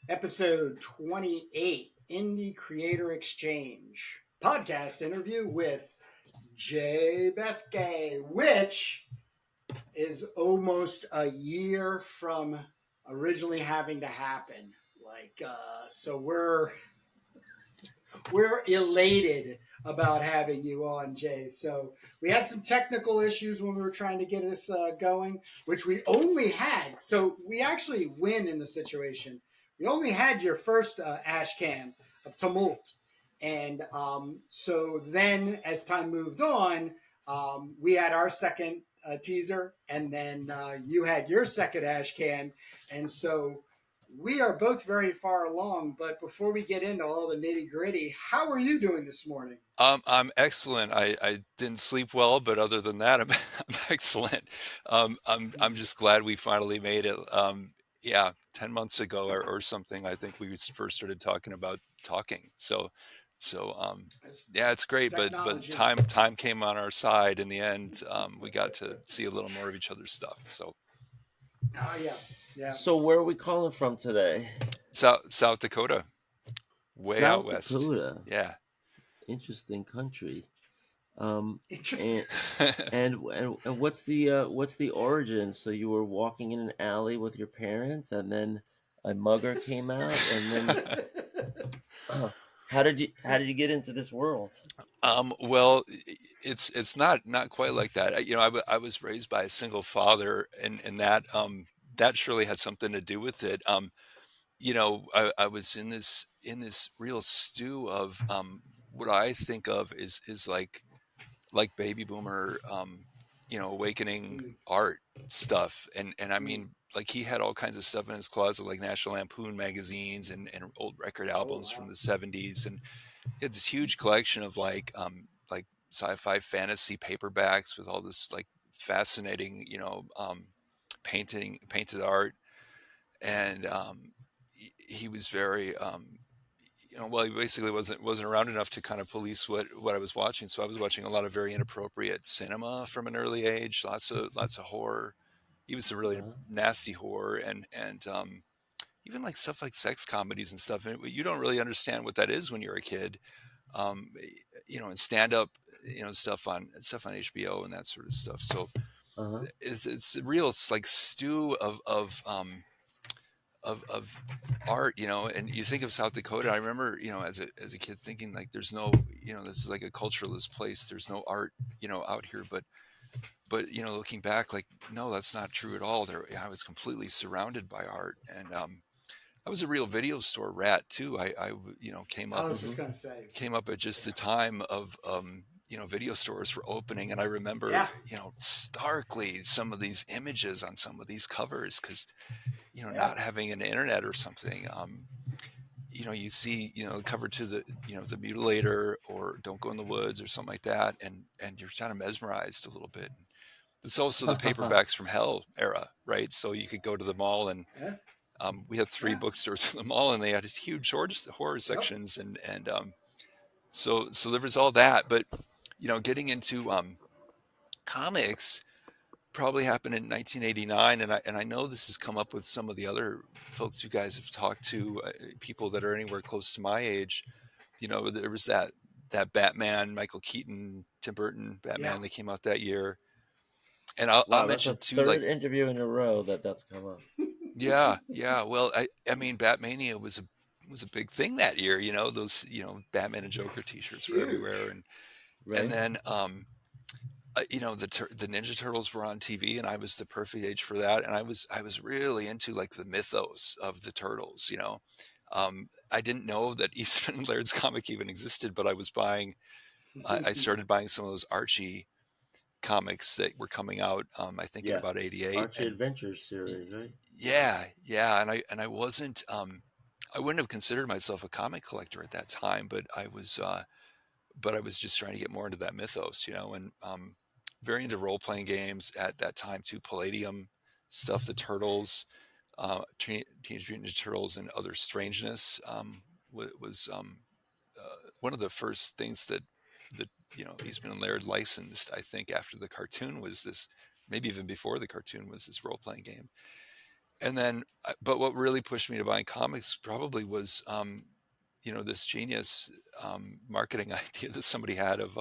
Episode 28, Indie Creator Exchange podcast interview with Bethke, which is almost a year from originally having to happen. So we're elated about having you on, Jay. So we had some technical issues when we were trying to get this going, which we only had. So we actually win in the situation. We only had your first ash can of TUMULT. And so then as time moved on, we had our second teaser, and then you had your second ash can. And so we are both very far along, but before we get into all the nitty gritty, how are you doing this morning? I'm excellent. I didn't sleep well, but other than that, I'm excellent. I'm just glad we finally made it. Yeah, 10 months ago or something, I think we first started talking about talking. So It's, yeah, it's it's great, but technology. time came on our side in the end. We got to see a little more of each other's stuff. So Oh, yeah. Yeah. So where are we calling from today? South Dakota, way out South west. Dakota. Yeah. Interesting country. Um, Interesting. and and what's the origin? So you were walking in an alley with your parents, and then a mugger came out, and then how did you get into this world? Well, it's not quite like that. I was raised by a single father, and that surely had something to do with it. I was in this real stew of what I think of is like baby boomer, awakening Mm, art stuff, and I mm. mean, like he had all kinds of stuff in his closet, like National Lampoon magazines and old record Oh, albums from wow. the '70s, and he had this huge collection of like sci-fi fantasy paperbacks with all this like fascinating painted art. And he was very well, he basically wasn't around enough to kind of police what I was watching, so I was watching a lot of very inappropriate cinema from an early age, lots of horror, even some really Uh-huh. nasty horror, and even like stuff like sex comedies and stuff, and you don't really understand what that is when you're a kid. um, and stand up, stuff on HBO and that sort of stuff. So Uh-huh. it's a real like stew of art, and you think of South Dakota. I remember, as a kid thinking like there's no, this is like a culturalist place. There's no art, out here, but looking back, like, no, that's not true at all. I was completely surrounded by art, and I was a real video store rat too. I came I up was just Mm-hmm. going to say, came up at just yeah. the time of video stores were opening, and I remember Yeah. starkly some of these images on some of these covers, because Yeah. not having an internet or something. You see the cover to the Mutilator or Don't Go in the Woods or something like that, and you're kind of mesmerized a little bit. It's also the paperbacks from hell era, right? So you could go to the mall, and Yeah. we had three Yeah. bookstores in the mall, and they had huge horror Yep. sections, and so there was all that. But getting into comics probably happened in 1989, and I know this has come up with some of the other folks you guys have talked to, people that are anywhere close to my age. There was that Batman, Michael Keaton, Tim Burton Yeah. Batman that came out that year, and I'll Wow, that's the mention too, like, third interview in a row that's come up. yeah, yeah. Well, I mean, Batmania was a big thing that year. Those Batman and Joker T-shirts were everywhere, Huge. and Right? then the Ninja Turtles were on TV, and I was the perfect age for that. And I was really into like the mythos of the turtles. I didn't know that Eastman and Laird's comic even existed, but I started buying some of those Archie comics that were coming out. I think in Yeah. about '88, Archie and Adventures y- series, right? yeah, yeah. And I wasn't. I wouldn't have considered myself a comic collector at that time, but I was just trying to get more into that mythos, and very into role playing games at that time too. Palladium stuff, the Turtles, Teenage Mutant Ninja Turtles, and Other Strangeness was one of the first things that Eastman and Laird licensed. I think after the cartoon was this, maybe even before the cartoon was this role playing game, and then, but what really pushed me to buying comics probably was, this genius marketing idea that somebody had of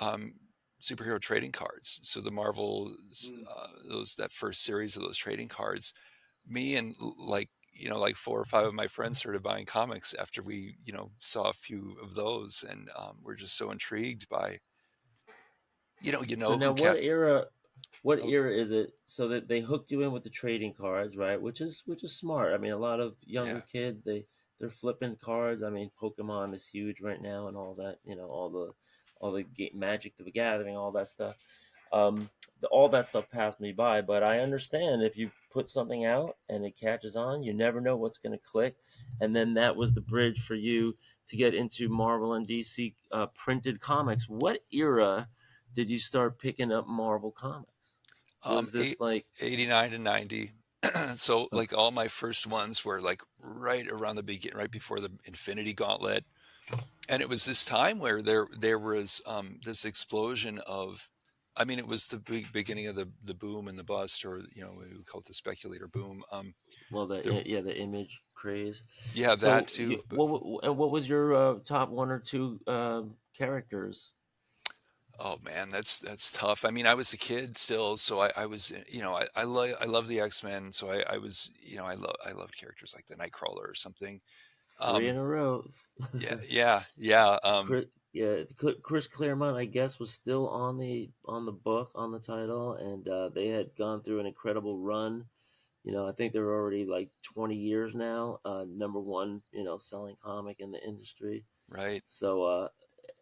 um, superhero trading cards. So the Marvel, Mm. those that first series of those trading cards, me and like like four or five of my friends started buying comics after we saw a few of those, and we're just so intrigued by So now, who kept. what Oh, era is it? So that they hooked you in with the trading cards, right? Which is smart. I mean, a lot of younger Yeah. kids, they're flipping cards. I mean, Pokemon is huge right now, and all that. All the Magic the Gathering, all that stuff. Um, all that stuff passed me by, but I understand if you put something out and it catches on, you never know what's going to click, and then that was the bridge for you to get into Marvel and DC printed comics. What era did you start picking up Marvel comics? Was Eight, this like 89 to 90. So okay, like all my first ones were like right around the beginning, right before the Infinity Gauntlet. And it was this time where there was this explosion of, I mean, it was the beginning of the boom and the bust, or we call it the speculator boom. well, There, the image craze? yeah, that So too. But what was your top one or two characters? oh man, that's tough. I mean, I was a kid still, so I was, I love the X-Men, so I was, I loved characters like the Nightcrawler or something. Three Um, in a row. yeah, yeah, yeah. Yeah, Chris Claremont, I guess, was still on the book, on the title, and they had gone through an incredible run. I think they're already like 20 years now, number one, selling comic in the industry. Right. So,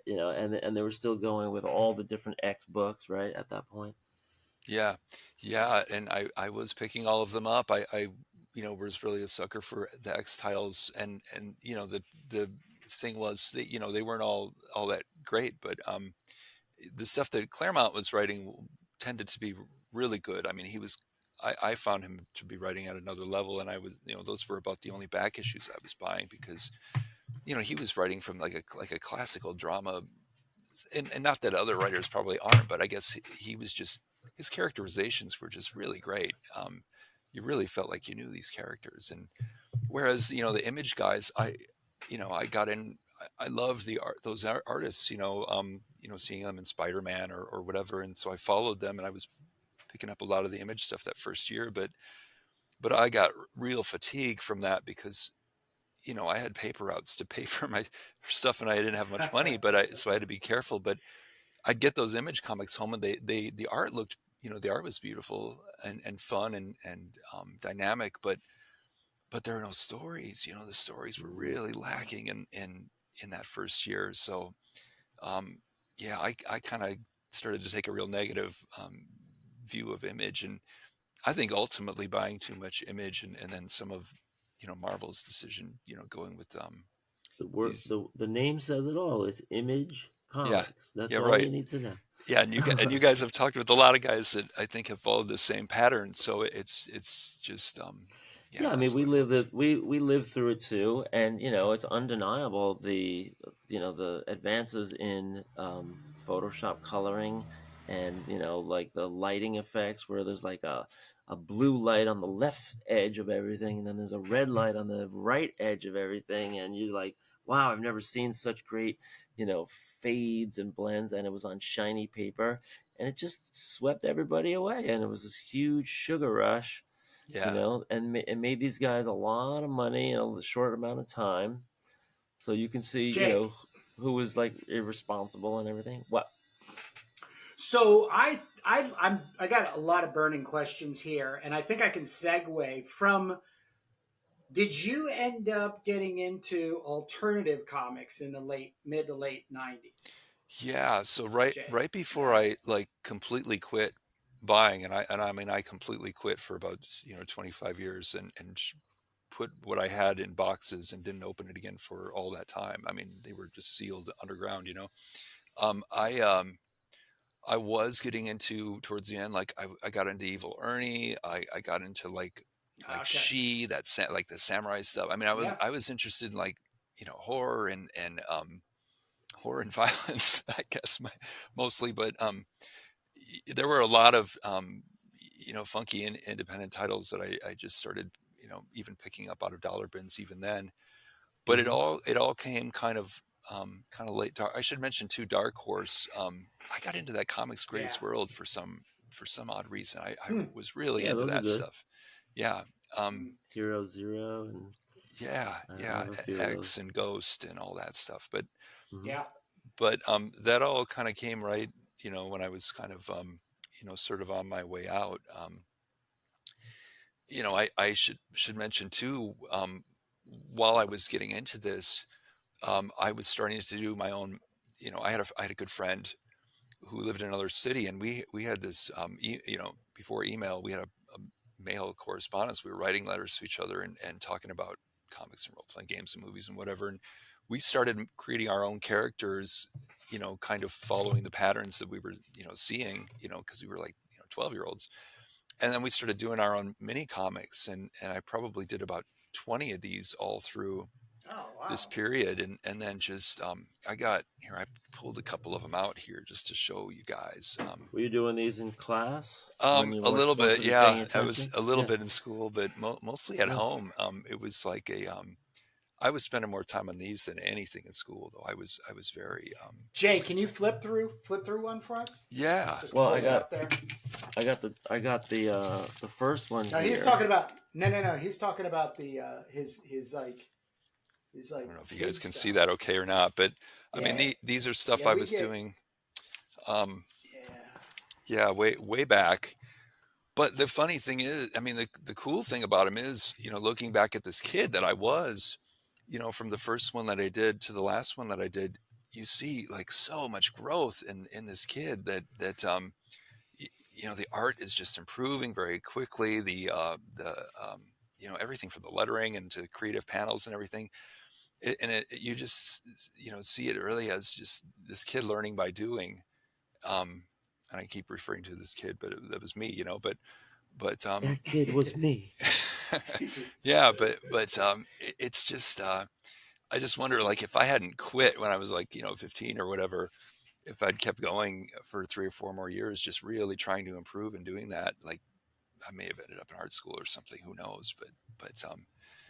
and they were still going with all the different X books, right, at that point. Yeah, yeah, and I was picking all of them up. I was really a sucker for the X titles, and the thing was that they weren't all that great, but the stuff that Claremont was writing tended to be really good. I mean, I found him to be writing at another level, and I was, those were about the only back issues I was buying because he was writing from like a classical drama, and not that other writers probably aren't, but I guess he was just, his characterizations were just really great. You really felt like you knew these characters, and whereas the Image guys, I got in. I love the art, those artists. Seeing them in Spider-Man or whatever, and so I followed them, and I was picking up a lot of the Image stuff that first year, but I got real fatigue from that because I had paper routes to pay for my stuff, and I didn't have much money, so I had to be careful. But I'd get those Image comics home, and the art looked, the art was beautiful and fun and dynamic, but there are no stories. The stories were really lacking in that first year. So um, yeah, I kind of started to take a real negative view of Image, and I think ultimately buying too much Image, and then some of Marvel's decision, going with The word, these. the name says it all. It's Image Yeah, Comics. That's yeah, all right. you need to know. Yeah, and you guys have talked with a lot of guys that I think have followed the same pattern. So it's just yeah, Yeah, I mean, that's what it was. we lived through it too, and it's undeniable the advances in Photoshop coloring, and like the lighting effects where there's like a blue light on the left edge of everything, and then there's a red light on the right edge of everything, and you're like, wow, I've never seen such great you know fades and blends, and it was on shiny paper, and it just swept everybody away, and it was this huge sugar rush, Yeah, and it made these guys a lot of money in a short amount of time. So you can see, Jake. who was like irresponsible and everything. What? So I got a lot of burning questions here, and I think I can segue from. Did you end up getting into alternative comics in the mid to late '90s, yeah. So right Jake? before Yeah. I like completely quit buying, and I mean I completely quit for about 25 years, and put what I had in boxes and didn't open it again for all that time. I mean they were just sealed underground. Um, I um, I was getting into towards the end, like I got into Evil Ernie. I got into like Okay. She, like the samurai stuff. I mean, Yeah. I was interested in like horror and horror and violence, I guess mostly. But there were a lot of funky and independent titles that I just started, even picking up out of dollar bins even then. But it Hmm. all came kind of late. I should mention too, Dark Horse. I got into that comics Yeah. greatest world for some odd reason. I Hmm. was really Yeah, into those are that good. stuff. Yeah. Um, Hmm. Hero Zero, and yeah, I yeah, have a few of X those. and Ghost and all that stuff. Hmm. Yeah. That all kind of came right, when I was kind of sort of on my way out. I should mention too, while I was getting into this, I was starting to do my own. I had a good friend who lived in another city, and we had this, before email, we had a mail correspondence. We were writing letters to each other and talking about comics and role playing games and movies and whatever. And we started creating our own characters, kind of following the patterns that we were, seeing, because we were like, 12-year-olds. And then we started doing our own mini comics, and I probably did about 20 of these all through Oh this wow. period. And then just I pulled a couple of them out here just to show you guys. Were you doing these in class when you A weren't little supposed bit, to be yeah. paying I was attention? a little Yeah, bit in school, but mostly at yeah. home. It was like I was spending more time on these than anything in school, though. I was very Jay, can you flip through one for us? yeah. Just Well, pull it up there. I got the first one No, he's here. talking about no. He's talking about the his I like don't know if you guys kid can see stuff. that okay or not, but I mean Yeah. these are stuff Yeah, I we was get doing, um, yeah. yeah, way back. But the funny thing is, I mean, the cool thing about him is, looking back at this kid that I was, from the first one that I did to the last one that I did, you see like so much growth in this kid the art is just improving very quickly. Everything from the lettering and to creative panels and everything. You just, see it really as just this kid learning by doing. Um, and I keep referring to this kid, but that was me, but That kid was me. yeah, it's just I just wonder, like, if I hadn't quit when I was like 15 or whatever, if I'd kept going for 3 or 4 more years, just really trying to improve and doing that, like I may have ended up in art school or something, who knows.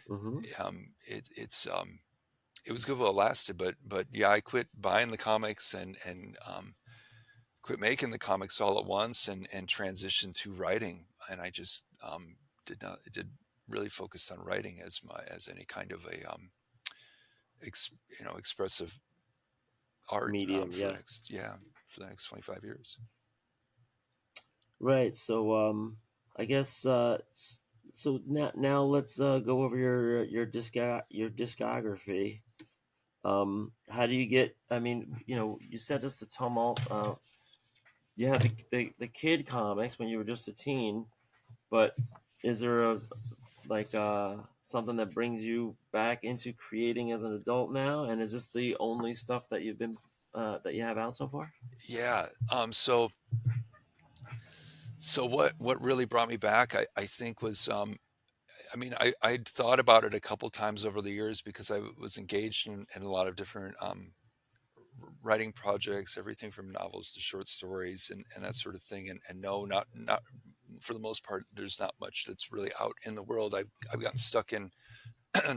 Hmm. It was good while it lasted, but yeah, I quit buying the comics and quit making the comics all at once and transitioned to writing. And I just did really focus on writing as any kind of a expressive art, Medium, yeah. for the next 25 years. Right. So I guess so now let's go over your discography. How do you get? I mean, you sent us the Tumult. You had the kid comics when you were just a teen, but is there a like something that brings you back into creating as an adult now? And is this the only stuff that that you have out so far? Yeah. So what really brought me back, I think, was I mean, I'd thought about it a couple times over the years because I was engaged in a lot of different writing projects, everything from novels to short stories and that sort of thing. And no, not for the most part, there's not much that's really out in the world. I've gotten stuck in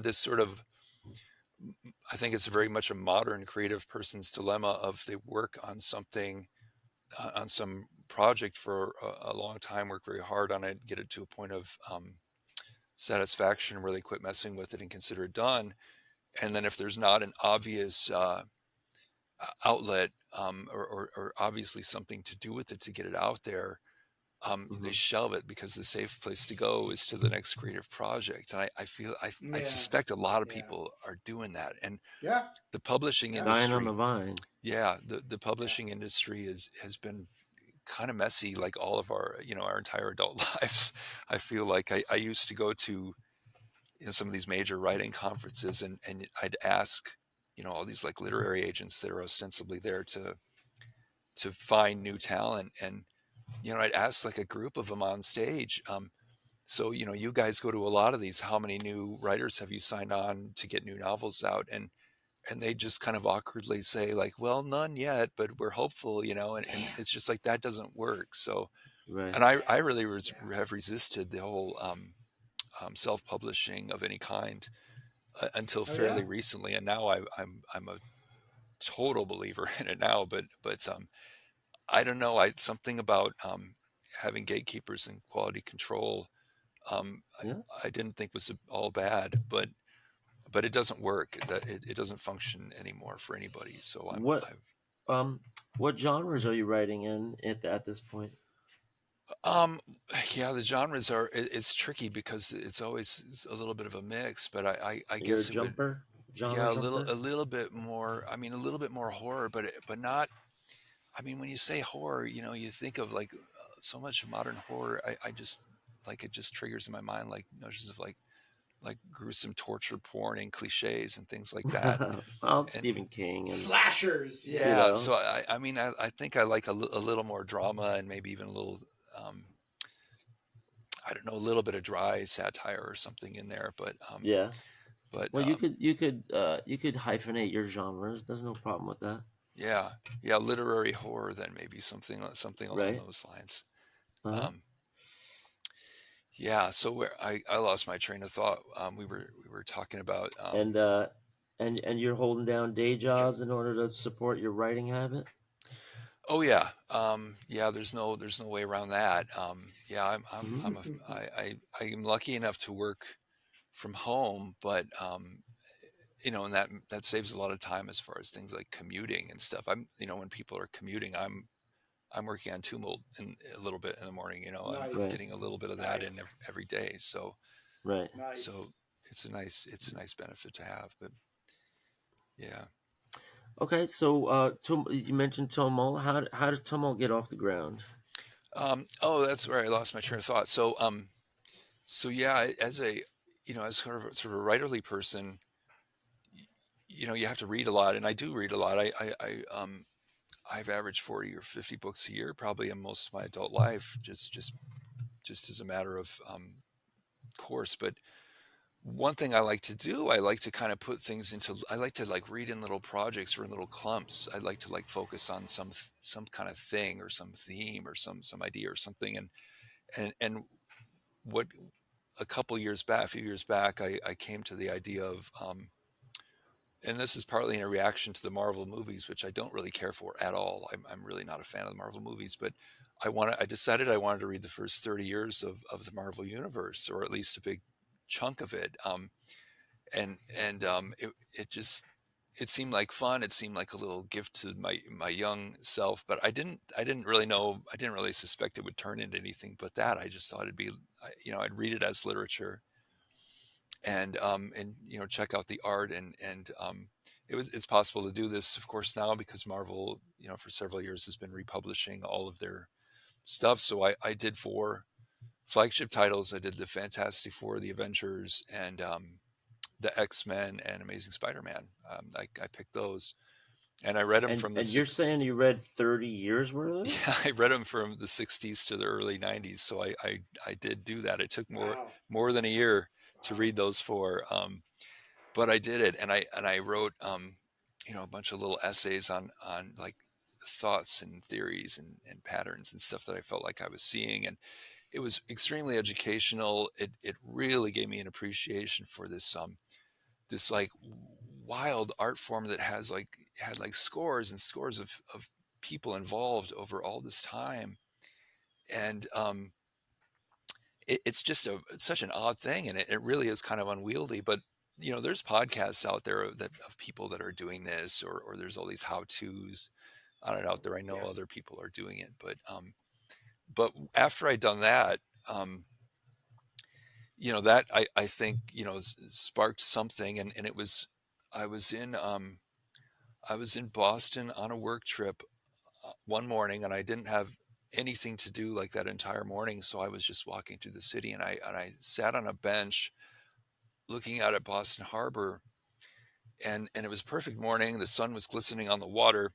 this sort of, I think it's very much a modern creative person's dilemma of they work on something, on some project for a long time, work very hard on it, get it to a point of satisfaction where they quit messing with it and consider it done. And then if there's not an obvious outlet, or obviously something to do with it to get it out there, they Hmm. shelve it because the safe place to go is to the next creative project. And I feel I Yeah. suspect a lot of Yeah. people are doing that. And Yeah. the publishing Yeah. Dying on the industry, vine. yeah, the Yeah. publishing industry has been kind of messy, like all of our our entire adult lives. I feel like I used to go to some of these major writing conferences, and I'd ask all these like literary agents that are ostensibly there to find new talent, and I'd ask like a group of them on stage, so you guys go to a lot of these, how many new writers have you signed on to get new novels out? And they just kind of awkwardly say like, well, none yet, but we're hopeful, and Damn. it's just like that doesn't work. So Right. And I really have resisted the whole self-publishing of any kind until Oh fairly yeah. recently, and now I'm a total believer in it now. But I don't know. I something about having gatekeepers and quality control. Yeah. I didn't think was all bad, but it doesn't work. It doesn't function anymore for anybody. So What I've um what genres are you writing in at this point? um yeah, the genres are it's tricky because it's always a little bit of a mix. But I You're a guess it would, jumper, genre yeah, jumper. a little bit more. I mean, a little bit more horror, but not. I mean, when you say horror, you think of like so much modern horror. I just like it just triggers in my mind like notions of like gruesome torture porn and cliches and things like that. Well, it's And Stephen King, and Slashers. you Yeah. yeah, know, so I mean, I think I like a little more drama and maybe even a little, um, I don't know, a little bit of dry satire or something in there. yeah. But Well, you could hyphenate your genres. There's no problem with that, yeah, yeah, literary horror then maybe something along right? those lines. Uh-huh. Um, yeah, so where I lost my train of thought. We were talking about. And and you're holding down day jobs in order to support your writing habit. Oh yeah, yeah. There's no way around that. Yeah, Hmm. I am lucky enough to work from home, but and that saves a lot of time as far as things like commuting and stuff. When people are commuting, I'm working on TUMULT in a little bit in the morning. I'm Right. Nice. getting a little bit of that in Nice. every day. Right. So Nice. it's a nice benefit to have. But yeah. Okay. So, you mentioned Tumult. How does Tumult get off the ground? Oh, that's where I lost my train of thought. So yeah, as sort of a writerly person, you have to read a lot, and I do read a lot. I've averaged 40 or 50 books a year, probably in most of my adult life, just as a matter of course. But one thing I like to do, I like to kind of put things into. I like to like read in little projects or in little clumps. I like to like focus on some kind of thing or some theme or some idea or something. And what a few years back, I came to the idea of. And this is partly in a reaction to the Marvel movies, which I don't really care for at all. I'm really not a fan of the Marvel movies, but I decided I wanted to read the first 30 years of the Marvel universe, or at least a big chunk of it. It seemed like fun. It seemed like a little gift to my young self, but I didn't really know, I didn't really suspect it would turn into anything but that. I just thought it'd be, I'd read it as literature and check out the art and it's possible to do this of course now because Marvel for several years has been republishing all of their stuff. So I did four flagship titles. I did the Fantastic Four, the Avengers, and the X-Men and Amazing Spider-Man. I picked those and I read them from the And you're six. saying you read 30 years worth of it? Yeah, I read them from the 60s to the early 90s. So I did do that. It took Wow. more than a year to Wow. read those four. But I did it, and I wrote a bunch of little essays on like thoughts and theories and patterns and stuff that I felt like I was seeing, and it was extremely educational. It really gave me an appreciation for this like wild art form that had like scores and scores of people involved over all this time, and it's just it's such an odd thing, and it really is kind of unwieldy. But there's podcasts out there that of people that are doing this, or there's all these how tos on it out there. I know Yeah. other people are doing it, but after I'd done that, um, that I think sparked something, and it was I was in I was in Boston on a work trip one morning, and I didn't have anything to do like that entire morning. So I was just walking through the city, and I sat on a bench looking out at Boston Harbor, and it was a perfect morning. The sun was glistening on the water,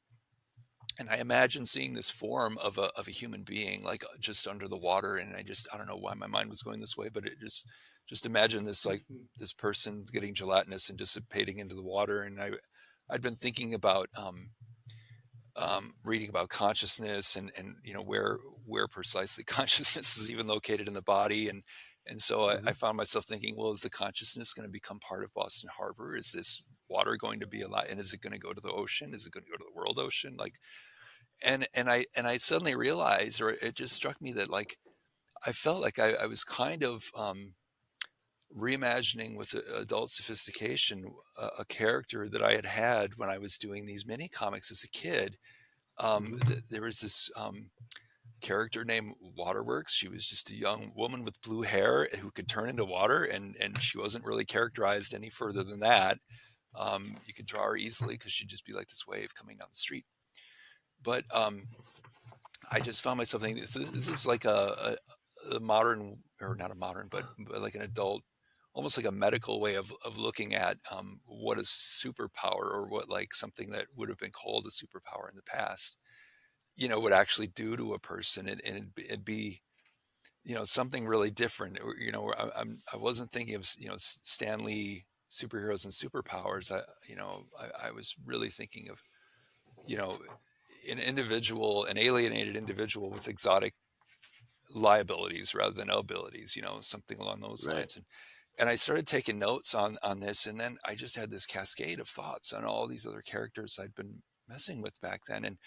and I imagined seeing this form of a human being like just under the water. And I don't know why my mind was going this way, but it just imagine this like this person getting gelatinous and dissipating into the water. And I'd been thinking about reading about consciousness and where precisely consciousness is even located in the body. And so I Mhm. found myself thinking, well, is the consciousness going to become part of Boston Harbor? Is this water going to be a lot? And is it going to go to the ocean? Is it going to go to the world ocean? Like, and I suddenly realized, or it just struck me that like I felt like I was kind of reimagining with adult sophistication a character that I had had when I was doing these mini comics as a kid. Mhm. There was this character named Waterworks. She was just a young woman with blue hair who could turn into water, and she wasn't really characterized any further than that. You could draw her easily because she'd just be like this wave coming down the street. But I just found myself thinking this is like a modern, or not a modern, but like an adult, almost like a medical way of looking at what is superpower, or what like something that would have been called a superpower in the past, would actually do to a person, and it'd be, something really different. Or, I wasn't thinking of, Stan Lee superheroes and superpowers. I was really thinking of, you know, an alienated individual with exotic liabilities rather than abilities, something along those Right. lines. And I started taking notes on this, and then I just had this cascade of thoughts on all these other characters I'd been messing with back then. And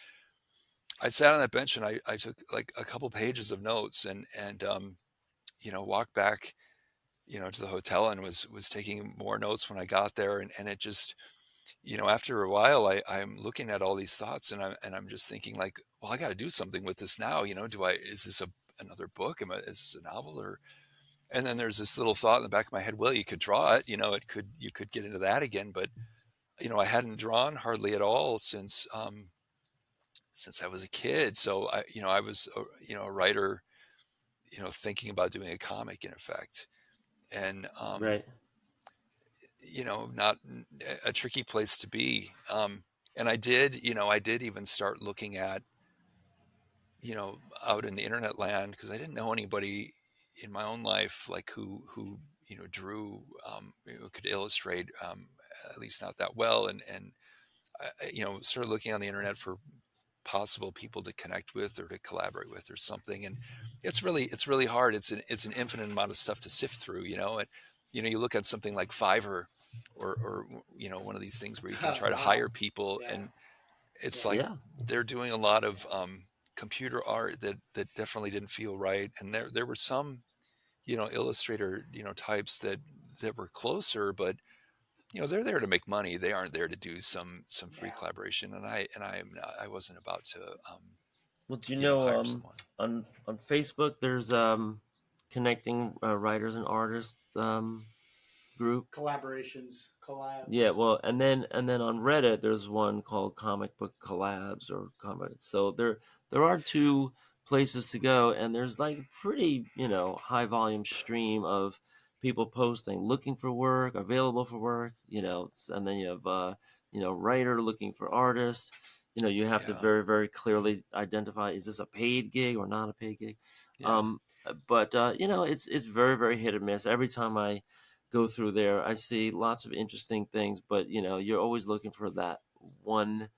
I sat on that bench and I took like a couple pages of notes, and walked back, to the hotel, and was taking more notes when I got there. And it just, after a while, I'm looking at all these thoughts, and I'm just thinking like, well, I got to do something with this now. Is this another book? Is this a novel? Or, and then there's this little thought in the back of my head, well, you could draw it, you could get into that again. But, I hadn't drawn hardly at all since I was a kid. So I was, a writer, thinking about doing a comic in effect. And, Right. not a tricky place to be. And I did even start looking at, out in the internet land, because I didn't know anybody in my own life like who drew, who could illustrate, at least not that well. And started looking on the internet for possible people to connect with or to collaborate with or something. And it's really hard. It's an infinite amount of stuff to sift through, and you look at something like Fiverr, or one of these things where you can Oh, try to hire wow. people, Yeah. and it's Yeah. like Yeah. they're doing a lot of computer art that definitely didn't feel right. And there were some, illustrator, types that were closer, but they're there to make money. They aren't there to do some free Yeah. collaboration. I wasn't about to Well, do you hire know, someone. on Facebook there's connecting writers and artists group. Collaborations, Yeah, collabs. well, and then on Reddit there's one called Comic Book Collabs or comic. So there are two places to go, and there's like a pretty high volume stream of people posting, looking for work, available for work. And then you have writer looking for artists. You have to Yeah, very very clearly identify, is this a paid gig or not a paid gig. yeah, But it's very very hit or miss. Every time I go through there, I see lots of interesting things, but you're always looking for that one,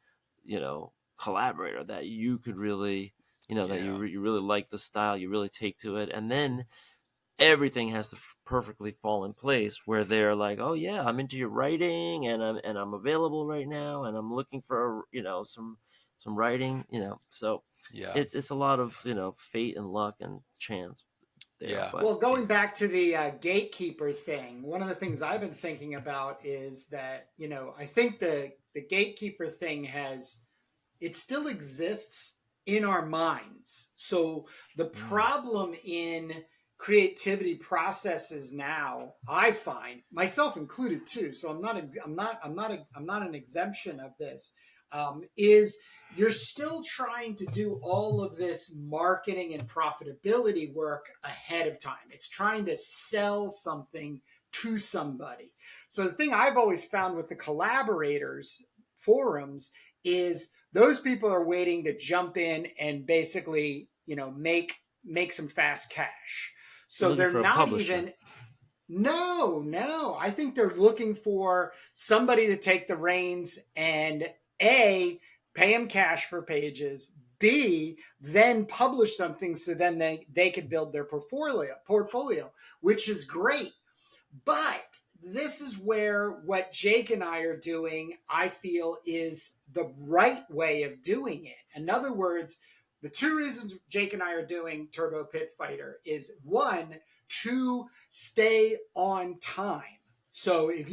collaborator that you could really, that yeah, you really like the style, you really take to it, and then everything has to perfectly fall in place where they're like, oh yeah, I'm into your writing, and I'm available right now, and I'm looking for some writing, so yeah, it's a lot of fate and luck and chance there, yeah, but Well, going back to the gatekeeper thing, one of the things I've been thinking about is that, I think the gatekeeper thing it still exists in our minds. So the mm, problem in creativity processes now, I find myself included too. So I'm not an exemption of this. Is you're still trying to do all of this marketing and profitability work ahead of time. It's trying to sell something to somebody. So the thing I've always found with the collaborators forums is those people are waiting to jump in and basically, make some fast cash. they're So looking they're for a not publisher. even no, no. I think they're looking for somebody to take the reins and A, pay them cash for pages, B, then publish something so then they could build their portfolio, which is great. But this is where what Jake and I are doing, I feel, is the right way of doing it. In other words, the two reasons Jake and I are doing Turbo Pit Fighter is one, to stay on time. So if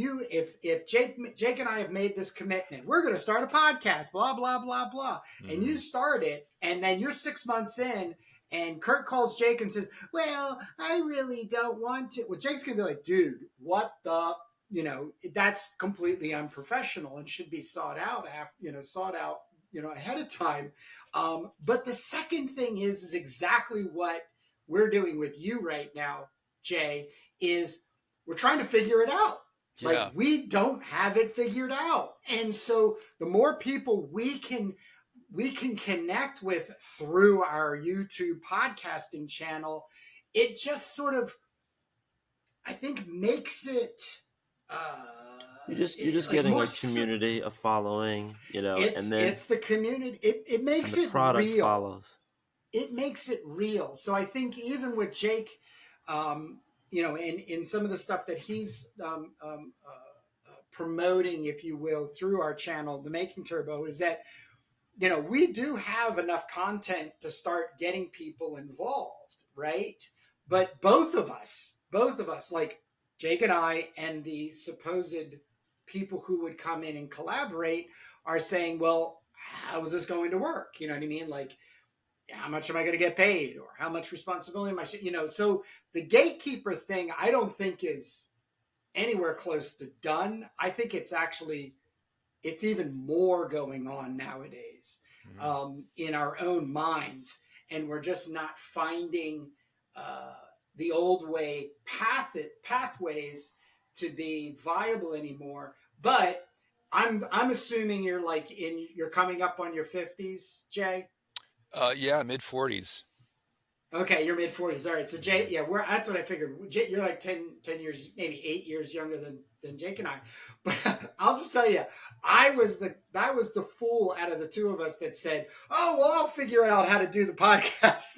Jake and I have made this commitment, we're going to start a podcast, blah blah blah blah, and you Hmm. start it, and then you're 6 months in, and Kurt calls Jake and says, "Well, I really don't want to." Well, Jake's gonna be like, "Dude, what the?" That's completely unprofessional and should be sought out. Sought out. Ahead of time. But the second thing is exactly what we're doing with you right now, Jay. Is we're trying to figure it out. Like Yeah. we don't have it figured out, and so the more people we can connect with through our YouTube podcasting channel, it just sort of, I think, makes it You're just like getting more. a community, a following, and then It's the community. It and makes the it product real. follows. It makes it real. So I think even with Jake, in some of the stuff that he's promoting, if you will, through our channel, the Making Turbo, is that we do have enough content to start getting people involved, right? But both of us, like Jake and I, and the supposed people who would come in and collaborate, are saying, well, how is this going to work? You know what I mean? Like, how much am I going to get paid, or how much responsibility am I? So the gatekeeper thing, I don't think is anywhere close to done. I think it's even more going on nowadays, Hmm. in our own minds, and we're just not finding uh, the old way pathways to be viable anymore. But I'm assuming you're coming up on your 50s, Jay. Yeah, mid 40s. Okay, you're mid 40s. All right, so Jay, Hmm. yeah, that's what I figured. Jay, you're like 10 years, maybe 8 years younger than Jake and I. But I'll just tell you, I was the fool out of the two of us that said, "Oh, well, I'll figure out how to do the podcast."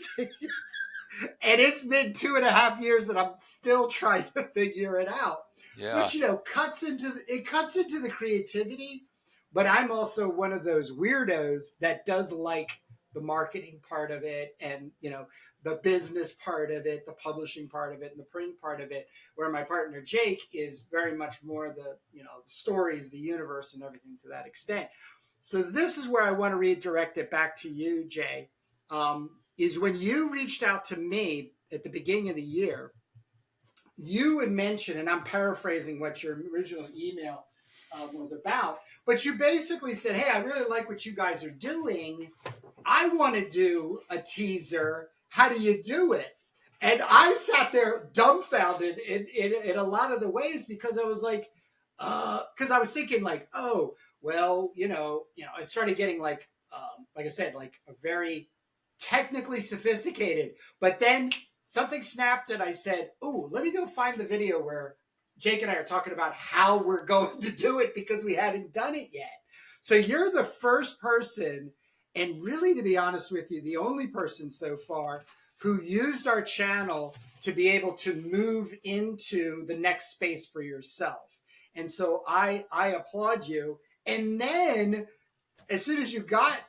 And it's been 2.5 years, and I'm still trying to figure it out. Yeah. Which cuts into the creativity, but I'm also one of those weirdos that does like the marketing part of it, and the business part of it, the publishing part of it, and the printing part of it. Where my partner Jake is very much more the stories, the universe, and everything to that extent. So this is where I want to redirect it back to you, Jay. Is when you reached out to me at the beginning of the year, you had mentioned, and I'm paraphrasing what your original email was about, but you basically said, "Hey, I really like what you guys are doing. I want to do a teaser. How do you do it?" And I sat there dumbfounded in a lot of the ways, because I was like, because I was thinking like, oh, well, I started getting like I said, like a very technically sophisticated, but then something snapped, and I said, "Oh, let me go find the video where Jake and I are talking about how we're going to do it, because we hadn't done it yet." So you're the first person, and really, to be honest with you, the only person so far who used our channel to be able to move into the next space for yourself. And so I applaud you. And then as soon as you got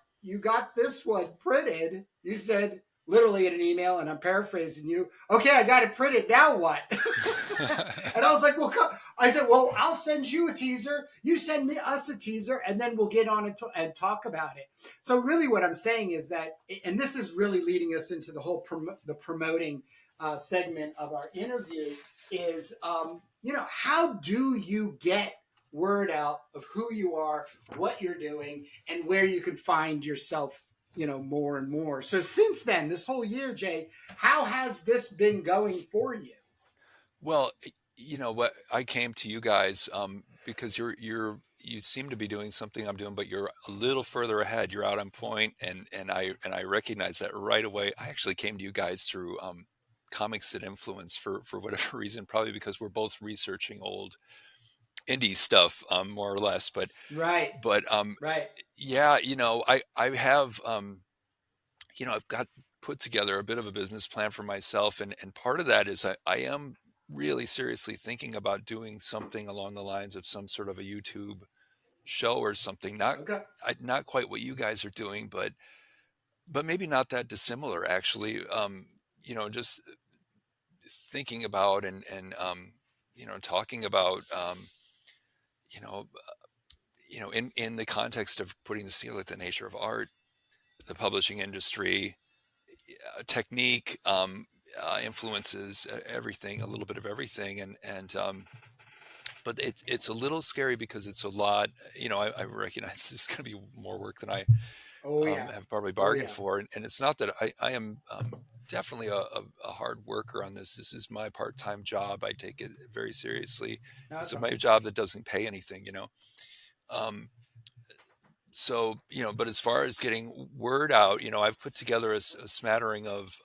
this one printed, you said literally in an email, and I'm paraphrasing you, "Okay, I got it printed. Now what?" And I was like, "Well, I said, well, I'll send you a teaser. You send us a teaser, and then we'll get on and talk about it." So really, what I'm saying is that, and this is really leading us into the whole the promoting segment of our interview, is how do you get word out of who you are, what you're doing, and where you can find yourself, more and more. So since then, this whole year, Jay, how has this been going for you? Well, you know what? I came to you guys because you seem to be doing something I'm doing, but you're a little further ahead. You're out on point, and I recognize that right away. I actually came to you guys through comics that influence for whatever reason, probably because we're both researching old indie stuff, more or less. But Right, but right. yeah, I have. I've got put together a bit of a business plan for myself, and part of that is I am really seriously thinking about doing something along the lines of some sort of a YouTube show or something. Okay. Not quite what you guys are doing, but maybe not that dissimilar actually. Just thinking about and talking about you know in the context of putting this together, like the nature of art, the publishing industry, technique, influences everything, a little bit of everything, and but it's a little scary because it's a lot. I recognize this is going to be more work than I Oh yeah. have probably Oh bargained yeah. for, and it's not that I am definitely a hard worker on this. This is my part-time job. I take it very seriously. No, It's that's fine. my job that doesn't pay anything. Um, so but as far as getting word out, I've put together a smattering of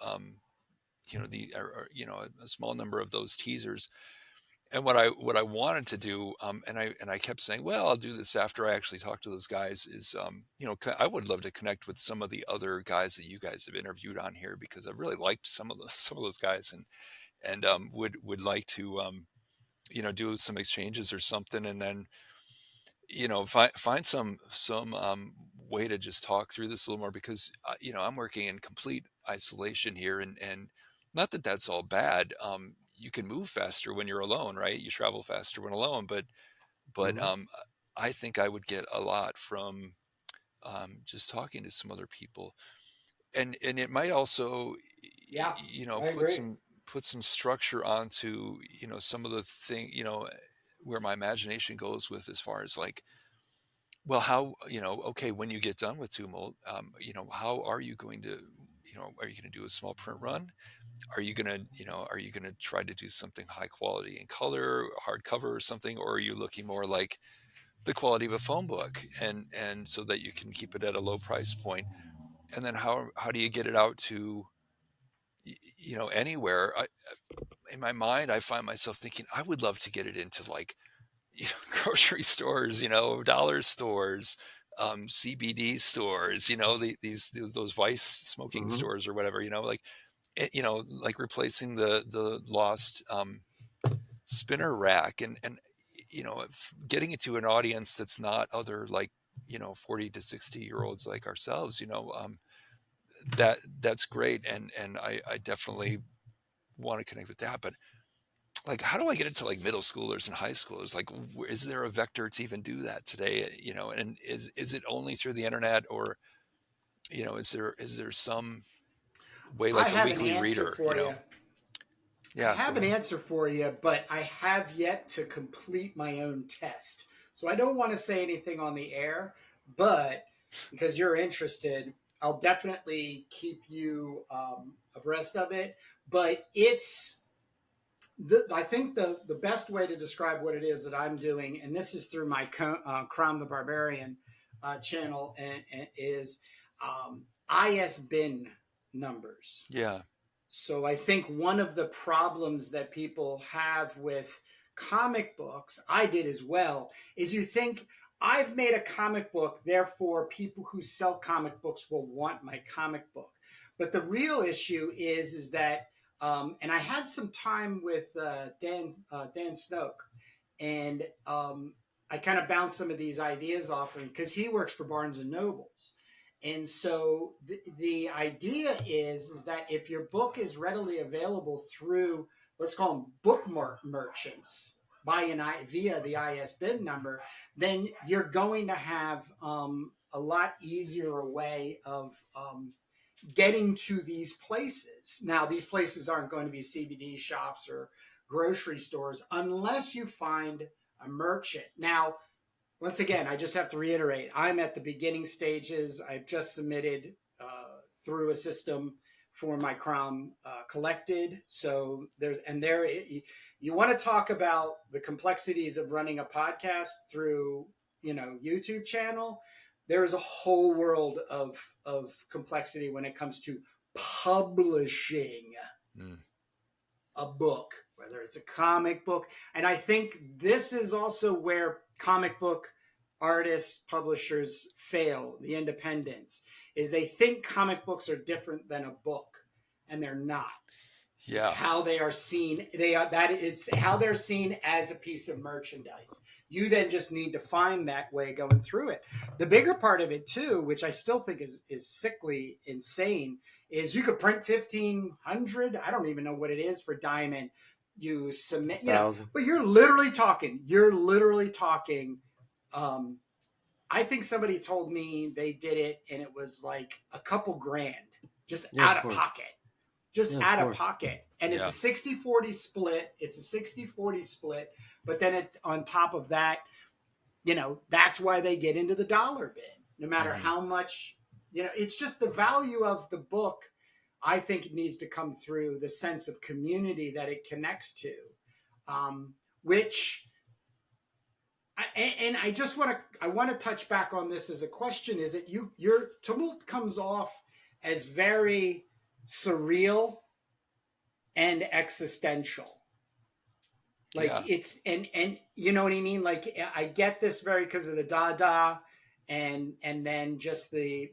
the or, a small number of those teasers. And what I wanted to do, and I kept saying, well, I'll do this after I actually talk to those guys. Is I would love to connect with some of the other guys that you guys have interviewed on here, because I really liked some of those guys, and would like to do some exchanges or something, and then find some way to just talk through this a little more, because I'm working in complete isolation here, and not that that's all bad. You can move faster when you're alone, right? You travel faster when alone, but Hmm. I think I would get a lot from just talking to some other people, and it might also Yeah, I put agree. some structure onto some of the thing, where my imagination goes with, as far as like, well, how, okay, when you get done with Tumult, how are you going to, are you going to do a small print run? Are you going to try to do something high quality in color, hardcover or something? Or are you looking more like the quality of a phone book, and so that you can keep it at a low price point? And then how do you get it out to, anywhere? In my mind, I find myself thinking, I would love to get it into like, grocery stores, dollar stores, CBD stores, those Vice smoking Hmm. stores or whatever, like, like replacing the lost spinner rack, and getting it to an audience that's not other, like, 40 to 60-year olds like ourselves, that's great, and I definitely want to connect with that. But like, how do I get into like middle schoolers and high schoolers? Like, is there a vector to even do that today? And is it only through the internet, or is there some way, I like a have an weekly answer reader? for you. I Yeah, go have an ahead. answer for you, but I have yet to complete my own test. So I don't want to say anything on the air, but because you're interested, I'll definitely keep you abreast of it. But I think the best way to describe what it is that I'm doing, and this is through my Crown the Barbarian channel, and is ISBN numbers. Yeah, So I think one of the problems that people have with comic books, I did as well, is you think I've made a comic book, therefore people who sell comic books will want my comic book. But the real issue is that, and I had some time with Dan Snoke, and I kind of bounced some of these ideas off him because he works for Barnes and Nobles. And so the idea is that if your book is readily available through, let's call them bookmark merchants, via the ISBN number, then you're going to have a lot easier way of getting to these places. Now, these places aren't going to be CBD shops or grocery stores unless you find a merchant. Now, once again, I just have to reiterate, I'm at the beginning stages. I've just submitted through a system for my Crown collected. So you want to talk about the complexities of running a podcast through, YouTube channel. There's a whole world of complexity when it comes to publishing mm, a book, whether it's a comic book. And I think this is also where comic book artists, publishers fail, the independents, is they think comic books are different than a book, and they're not. It's Yeah. how they are seen. They are that it's how they're seen as a piece of merchandise. You then just need to find that way going through it. The bigger part of it too, which I still think is sickly insane, is you could print 1,500. I don't even know what it is for Diamond. You submit, Thousand. but you're literally talking. You're literally talking. Um, I think somebody told me they did it and it was like a couple grand just Yeah, of out of course. pocket, just Yeah, of out of course. pocket. And it's Yeah. a 60-40 split. It's a 60-40 split. But then on top of that, that's why they get into the dollar bin, no matter Hmm. how much, it's just the value of the book. I think it needs to come through the sense of community that it connects to, which, and I just want to touch back on this as a question, is that your Tumult comes off as very surreal and existential. Like Yeah. it's and you know what I mean? Like I get this very because of the Dada and then just the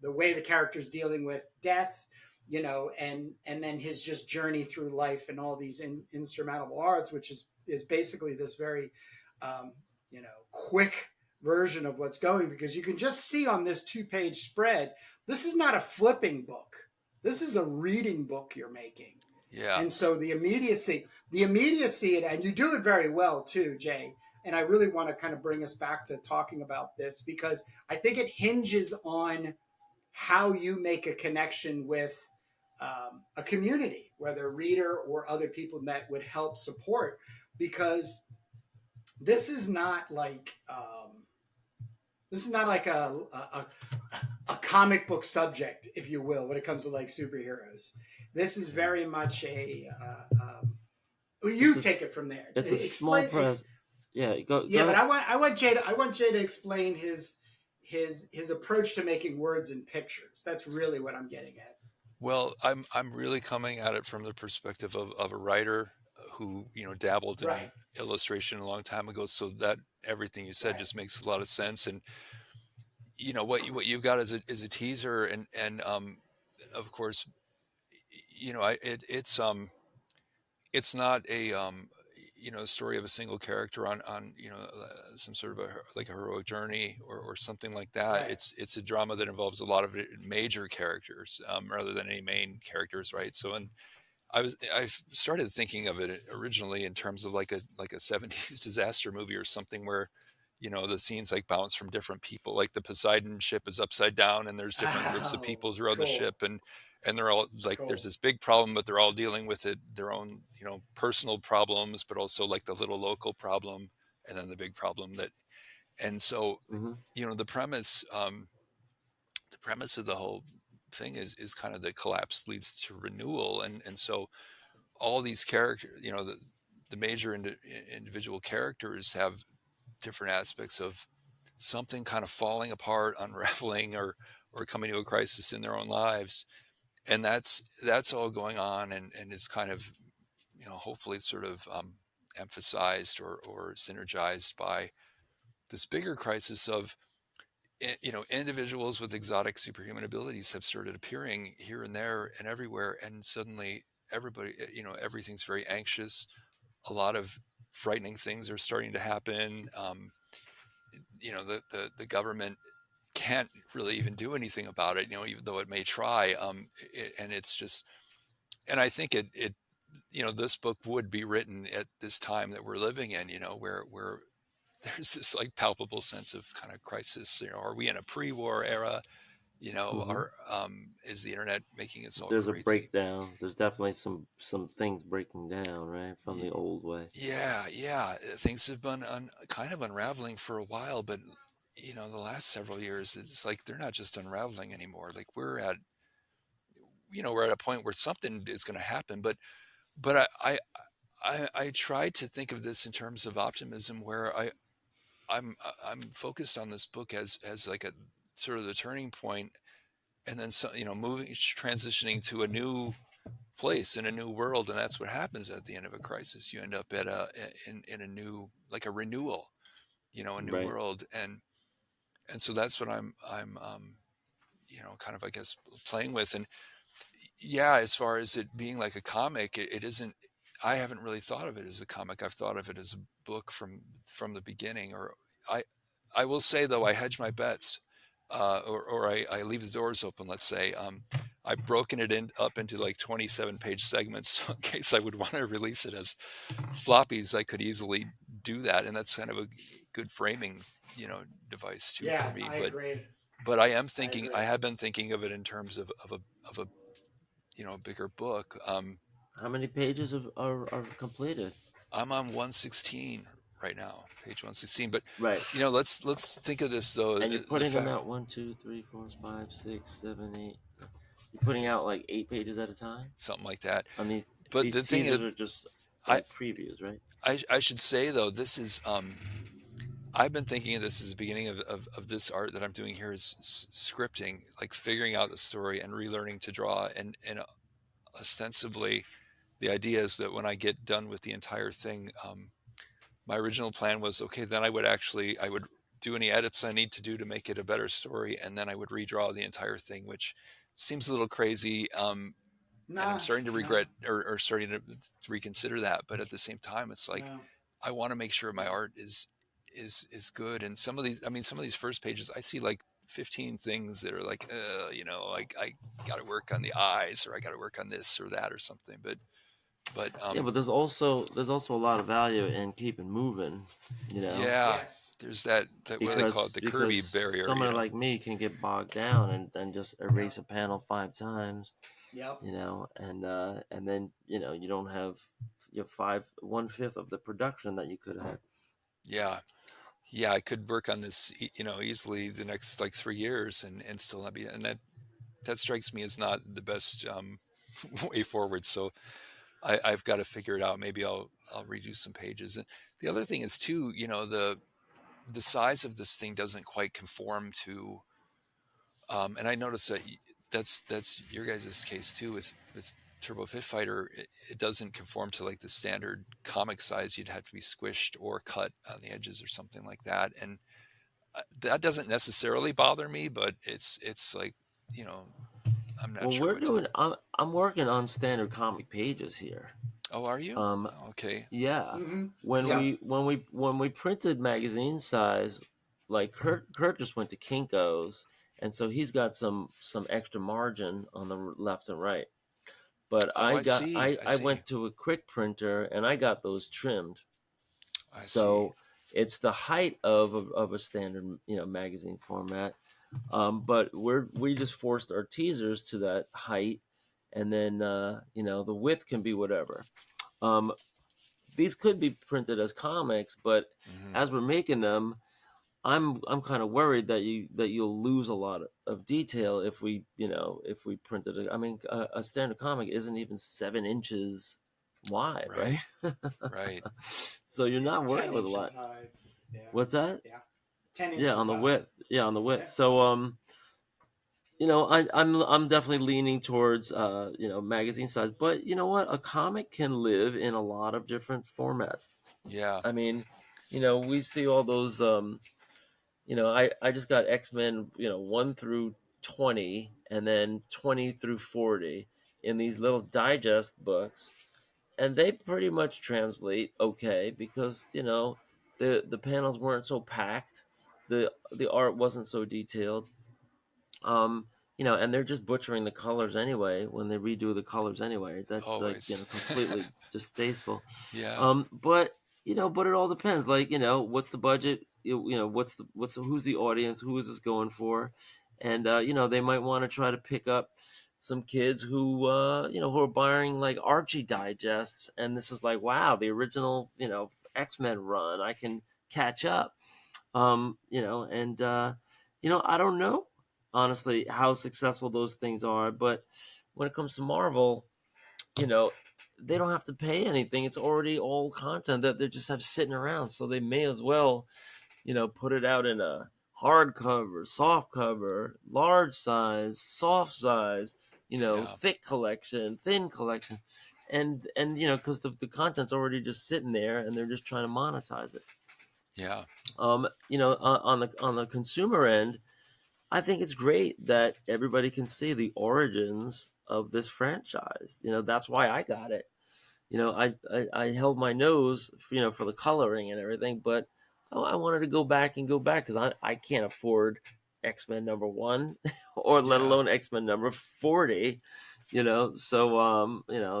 way the character's dealing with death, and then his just journey through life and all these insurmountable odds, which is basically this very quick version of what's going, because you can just see on this 2-page spread, this is not a flipping book. This is a reading book you're making. Yeah. And so the immediacy, and you do it very well too, Jay. And I really want to kind of bring us back to talking about this, because I think it hinges on how you make a connection with a community, whether a reader or other people that would help support, because this is not like a comic book subject, if you will, when it comes to like superheroes. This is Hmm. very much a well, It's you a take it from there. it's a small Explain. press. Yeah, Yeah, go but ahead. I want Jay to explain his approach to making words and pictures. That's really what I'm getting at. Well, I'm really coming at it from the perspective of a writer who dabbled in Right, illustration a long time ago. So that everything you said right. just makes a lot of sense. And what you've got is a teaser, and of course, it's not a story of a single character on some sort of like a heroic journey or something like that. Right. It's a drama that involves a lot of major characters, rather than any main characters, right? So, and I started thinking of it originally in terms of like a 70s disaster movie or something, where the scenes like bounce from different people, like the Poseidon ship is upside down and there's different groups of Oh, people around the cool, ship, and they're all like, there's cool. this big problem, but they're all dealing with it, their own personal problems, but also like the little local problem, and then the big problem that. And so Hmm. the premise of the whole thing is kind of the collapse leads to renewal, and so all these characters, the major individual characters have different aspects of something kind of falling apart, unraveling, or coming to a crisis in their own lives, and that's all going on, and is kind of hopefully sort of emphasized or synergized by this bigger crisis of individuals with exotic superhuman abilities have started appearing here and there and everywhere, and suddenly everybody, everything's very anxious. A lot of frightening things are starting to happen. The government can't really even do anything about it, even though it may try. And it's just, and I think this book would be written at this time that we're living in, where there's this like palpable sense of kind of crisis. Are we in a pre-war era? Hmm. Or is the internet making us all There's a crazy? breakdown. There's definitely some things breaking down, right, from the old way. Yeah, yeah. Things have been kind of unraveling for a while, but the last several years, it's like they're not just unraveling anymore. Like we're at a point where something is going to happen. But I try to think of this in terms of optimism, where I'm focused on this book as like a sort of the turning point, and then so moving, transitioning to a new place in a new world, and that's what happens at the end of a crisis. You end up in a new, like a renewal, a new Right. world. And so that's what I'm kind of, I guess, playing with. And yeah, as far as it being like a comic, it isn't. I haven't really thought of it as a comic. I've thought of it as a book from the beginning. Or I I will say though, I hedge my bets, or I leave the doors open. Let's say I've broken it up into like 27-page segments, so in case I would want to release it as floppies, I could easily do that, and that's kind of a good framing, device too for Yeah, me. I agree. But I I agree. have been thinking of it in terms of a bigger book. How many pages are completed? I'm on 116 right now, page 116. But Right. let's think of this though. And you're The putting them fact, out 1, 2, 3, 4, 5, 6, 7, 8. You're putting out yes, like 8 pages at a time. something like that. I mean, But these the thing is, teasers are just I like previews, right? I should say though, this is I've been thinking of this as the beginning of this art that I'm doing here is scripting, like figuring out a story and relearning to draw, and ostensibly the idea is that when I get done with the entire thing, my original plan was, okay, then I would do any edits I need to do to make it a better story, and then I would redraw the entire thing, which seems a little crazy. And I'm Nah, starting to no, regret, or starting to reconsider that. But at the same time, it's like no. I want to make sure my art is good. And some of these first pages, I see like 15 things that are like, like I got to work on the eyes, or I got to work on this or that or something. But Yeah, but there's also a lot of value in keeping moving, you know, yeah, Yes, there's that what do they call it, because the because Kirby barrier, somebody like me can get bogged down and just yep, erase a panel 5 times, yep. and then you don't have your 1/5 of the production that you could have. Yeah, yeah, I could work on this, easily the next like 3 years and still not be, and that strikes me as not the best way forward. So I've got to figure it out. Maybe I'll redo some pages. And the other thing is too, the size of this thing doesn't quite conform to, and I noticed that that's your guys' case too with Turbo Pit Fighter. It doesn't conform to like the standard comic size. You'd have to be squished or cut on the edges or something like that. And that doesn't necessarily bother me, but it's like, you know, I'm not Well, sure we're what to. doing. I'm working on standard comic pages here. Oh, are you? Um, Oh, okay. yeah, Mm-hmm. when Yep. we printed magazine size, like Kurt just went to Kinko's, and so he's got some extra margin on the left and right. But Oh, I see. I I see. went to a quick printer and I got those trimmed. I see. So it's the height of a standard magazine format, but we just forced our teasers to that height, and then the width can be whatever. Um, these could be printed as comics, but Hmm. as we're making them, I'm kind of worried that you'll lose a lot of detail if we printed it. I mean, a standard comic isn't even 7 inches wide, Right. right? Right. So you're not working 10 with a lot. inches high. Yeah, What's that? yeah. 10 Yeah, inches on the high. width. Yeah, on the width. Yeah. So I'm definitely leaning towards magazine size, but you know what? A comic can live in a lot of different formats. Yeah. I mean, we see all those I just got X-Men, 1 through 20 and then 20 through 40 in these little digest books, and they pretty much translate okay because, the panels weren't so packed, the art wasn't so detailed. um and they're just butchering the colors anyway when they redo the colors anyways. That's like, Always. completely distasteful. Yeah. But but it all depends. Like, what's the budget? Who's the audience? Who is this going for? And they might want to try to pick up some kids who are buying like Archie digests, and this is like, wow, the original X-Men run. I can catch up. And I don't know honestly how successful those things are, but when it comes to Marvel, you know, they don't have to pay anything. It's already all content that they just have sitting around. So they may as well, put it out in a hardcover, soft cover, large size, soft size, Yeah. thick collection, thin collection. And because the content's already just sitting there and they're just trying to monetize it. Yeah. On the consumer end, I think it's great that everybody can see the origins of this franchise. That's why I got it. I held my nose, for the coloring and everything, but I wanted to go back because I can't afford X-Men #1 or let Yeah. alone X-Men #40. So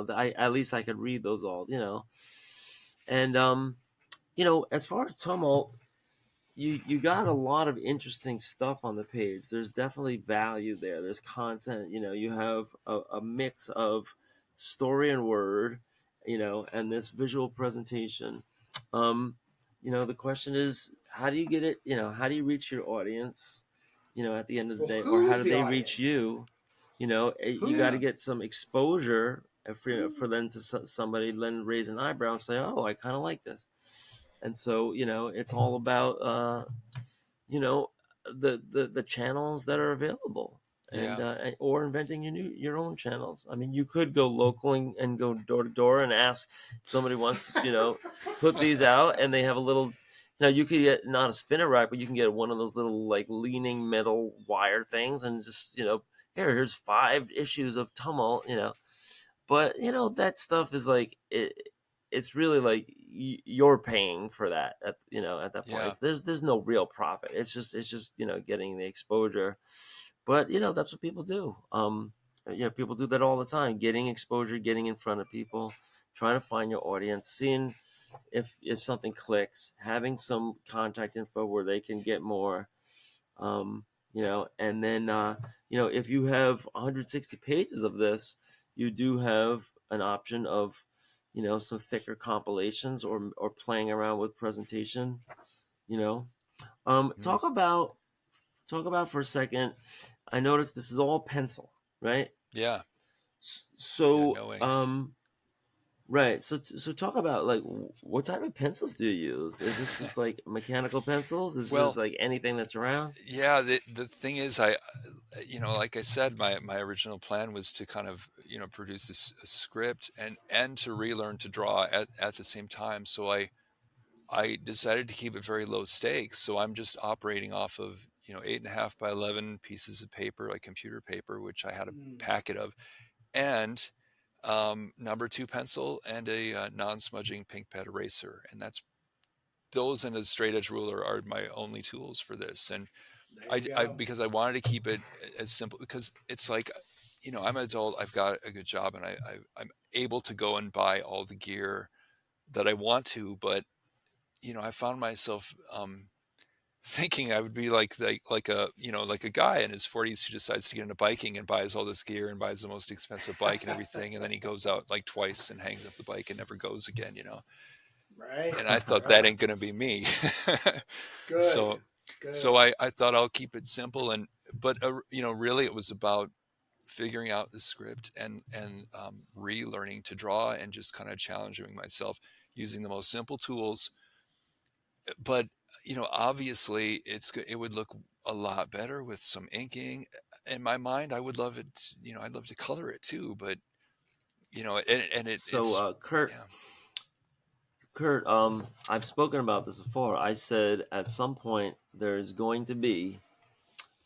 I at least I could read those all. And as far as Tumult, you got a lot of interesting stuff on the page. There's definitely value there. There's content. You have a mix of story and word, and this visual presentation. Um, the question is, how do you get it? How do you reach your audience? At the end of the Well, day, or how who's do the they reach audience? you? You got to Yeah. get some exposure for Who? them to somebody then raise an eyebrow and say, "Oh, I kind of like this." And so it's all about you know the channels that are available, and Yeah. or inventing your own channels. I mean, you could go local and go door to door and ask if somebody wants to put these out, and they have a little. You could get not a spinner rack, but you can get one of those little like leaning metal wire things, and just here's 5 issues of Tumult. But that stuff is like it's really like you're paying for that at that point. Yeah. There's no real profit. It's just getting the exposure. But that's what people do. People do that all the time, getting exposure, getting in front of people, trying to find your audience, seeing if something clicks, having some contact info where they can get more. And then if you have 160 pages of this, you do have an option of some thicker compilations, or playing around with presentation. you know um Mm. talk about talk about for a second. I noticed this is all pencil, right? Yeah. Yeah. So No inks. right. So talk about like what type of pencils do you use? Is this just like mechanical pencils? Is this Well, like anything that's around? yeah. The thing is, like I said, my original plan was to kind of produce this a script and to relearn to draw at the same time. So I decided to keep it very low stakes. So I'm just operating off of 8.5 by 11 pieces of paper, like computer paper, which I had a Hmm. packet of, and number two pencil and a non-smudging pink pad eraser, and those and a straight edge ruler are my only tools for this. And There you I go. because I wanted to keep it as simple, because it's like, I'm an adult, I've got a good job, and I'm able to go and buy all the gear that I want to, but I found myself thinking I would be like a like a guy in his 40s who decides to get into biking and buys all this gear and buys the most expensive bike and everything, and then he goes out like twice and hangs up the bike and never goes again. Right. And I thought that Right. ain't gonna be me. Good. so so Good. I thought I'll keep it simple, but really it was about figuring out the script and relearning to draw and just kind of challenging myself using the most simple tools. But obviously it would look a lot better with some inking. In my mind, I would love it. I'd love to color it too, but So yeah. Kurt, I've spoken about this before. I said at some point there's going to be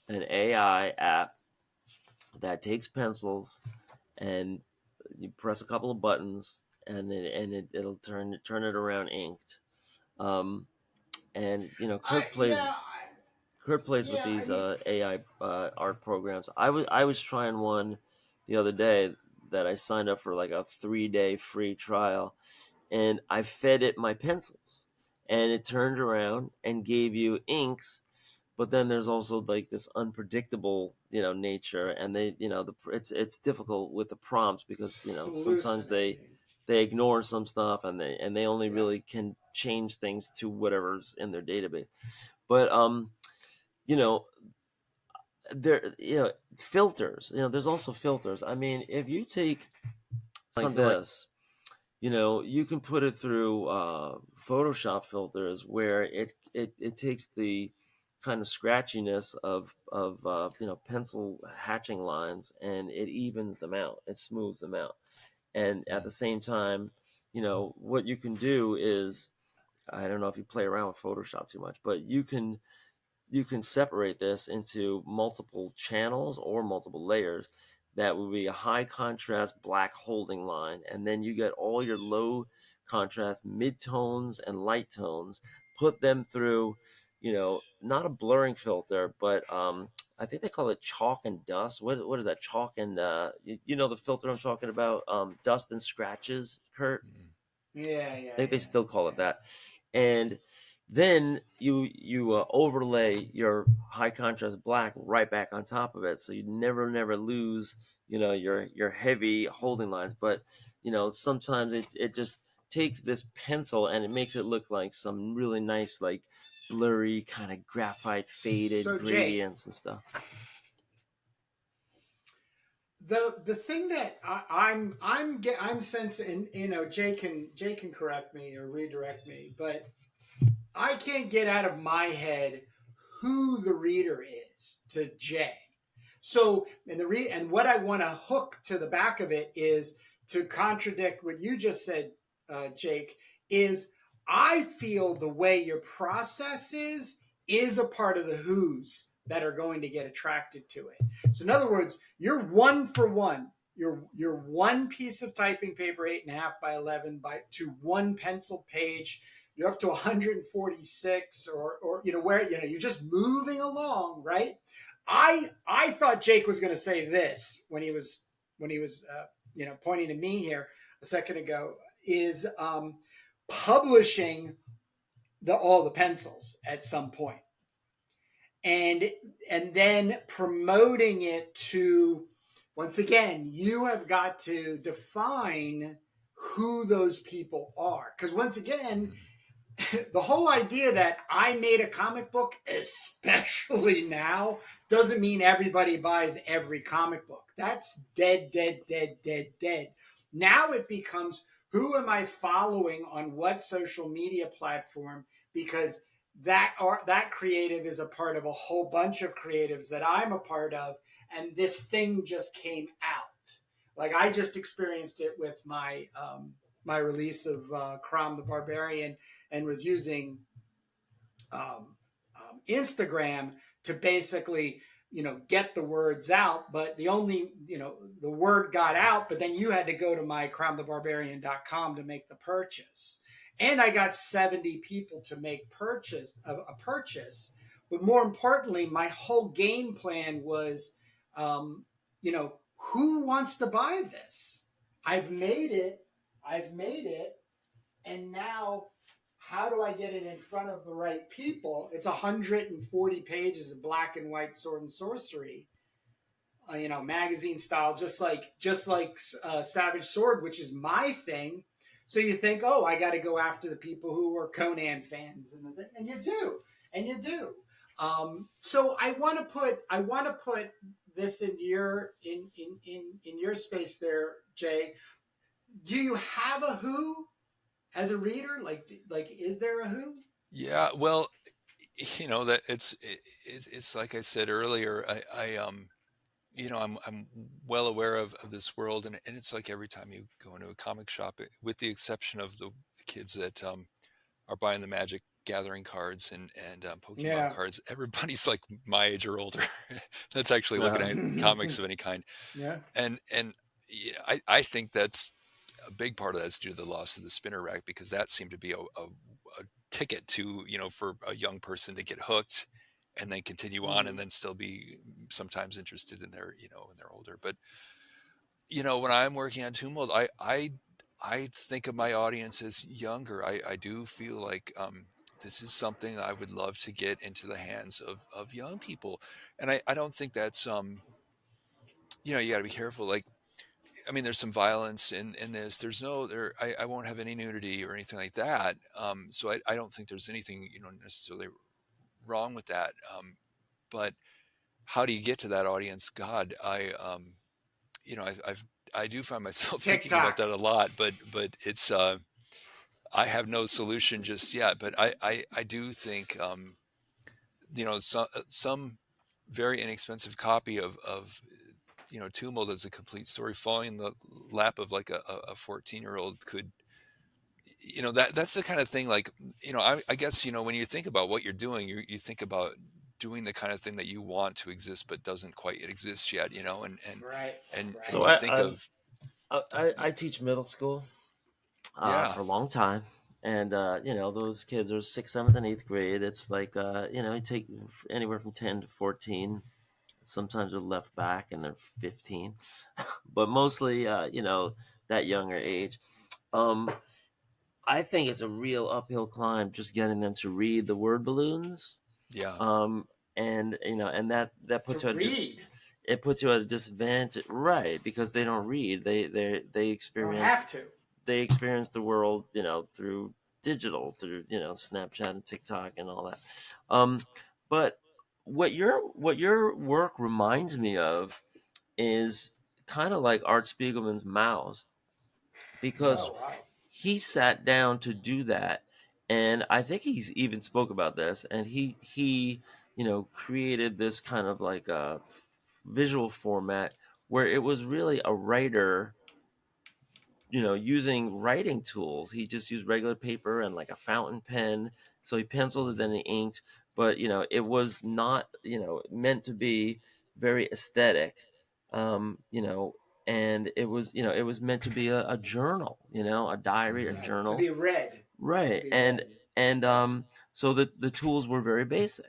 an AI app that takes pencils, and you press a couple of buttons, and it'll turn it around inked. Um, and I yeah. Kurt plays with Yeah. I these mean, AI art programs. I was trying one the other day that I signed up for like a 3-day free trial, and I fed it my pencils, and it turned around and gave you inks. But then there's also like this unpredictable, nature, and it's difficult with the prompts because sometimes they hallucinating. they ignore some stuff, and they only Yeah. really can change things to whatever's in their database. But you know, there filters. There's also filters. I mean, if you take something like this, you can put it through Photoshop filters where it takes the kind of scratchiness of pencil hatching lines, and it evens them out, it smooths them out. And at Mm. the same time, what you can do is I don't know if you play around with Photoshop too much, but you can separate this into multiple channels or multiple layers. That would be a high contrast black holding line, and then you get all your low contrast mid-tones and light tones, put them through, not a blurring filter, but I think they call it chalk and dust. What is that? Chalk and you know the filter I'm talking about? Dust and scratches, Kurt. Mm. Yeah, I yeah, think they yeah, still call it yeah. that. And then you overlay your high contrast black right back on top of it, so you never lose your heavy holding lines. But sometimes it just takes this pencil and it makes it look like some really nice, like, blurry kind of graphite faded So Jake, gradients and stuff. the thing that I'm sensing, Jay can correct me or redirect me, but I can't get out of my head who the reader is to Jay. So, and what I want to hook to the back of it is to contradict what you just said, Jake. Is I feel the way your process is a part of the who's that are going to get attracted to it. So, in other words, you're one for one. You're one piece of typing paper, 8.5 by 11 by to one pencil page. You're up to 146, or where you're just moving along, right? I thought Jake was going to say this when he was pointing to me here a second ago, is publishing all the pencils at some point, and and then promoting it to, once again, you have got to define who those people are, because once again, Mm. the whole idea that I made a comic book, especially now, doesn't mean everybody buys every comic book. That's dead, dead, dead, dead, dead. Now it becomes, who am I following on what social media platform? Because that creative is a part of a whole bunch of creatives that I'm a part of, and this thing just came out. Like, I just experienced it with my release of Crom the Barbarian, and was using Instagram to basically get the words out. But the word got out, but then you had to go to my cromthebarbarian.com to make the purchase, and I got 70 people to make a purchase. But more importantly, my whole game plan was, um, who wants to buy this? I've made it. I've made it. And now, how do I get it in front of the right people? It's 140 pages of black and white sword and sorcery, magazine style, just like Savage Sword, which is my thing. So you think, oh, I got to go after the people who are Conan fans, and you do. So I want to put this in your space there, Jay. Do you have a who as a reader? Like, is there a who? Yeah, well, that it's like I said earlier. I'm well aware of this world, and it's like every time you go into a comic shop, with the exception of the kids that are buying the Magic Gathering cards and Pokemon Yeah. cards, everybody's like my age or older. That's actually looking Uh, at comics of any kind, Yeah. and yeah, I think that's a big part of that's due to the loss of the spinner rack, because that seemed to be a ticket to, for a young person to get hooked and then continue on and Mhm. then still be sometimes interested in their, when they're older. But, when I'm working on Tumult, I think of my audience as younger. I do feel like this is something I would love to get into the hands of young people. And I don't think that's, you got to be careful. Like, I mean, there's some violence in this. There's no there. I won't have any nudity or anything like that. So I don't think there's anything necessarily wrong with that. But how do you get to that audience? God, I do find myself thinking about TikTok. that a lot. But it's I have no solution just yet. But I do think some very inexpensive copy of Tumult as a complete story falling in the lap of like a 14-year-old could that's the kind of thing, like, I guess, when you think about what you're doing, you think about doing the kind of thing that you want to exist but doesn't quite yet exist yet, Right, and So right. you think of I teach middle school yeah, for a long time. And those kids are sixth, seventh, and eighth grade. It's like you take anywhere from 10 to 14. Sometimes they're left back and they're 15, but mostly that younger age. Um, I think it's a real uphill climb just getting them to read the word balloons. yeah, Um, and that To puts you at just read, it puts you at a disadvantage, right? Because they don't read. you don't have to. They experience the world, through digital, through Snapchat and TikTok and all that. But what your work reminds me of is kind of like Art Spiegelman's Mouse, because Oh wow. he sat down to do that, and I think he's even spoke about this, and he created this kind of like a visual format where it was really a writer using writing tools. He just used regular paper and like a fountain pen. So he penciled it, then he inked. But it was not meant to be very aesthetic. And it was meant to be a journal, a diary, a hmm Right. To journal. be read. To Right. be And read. and so the tools were very basic.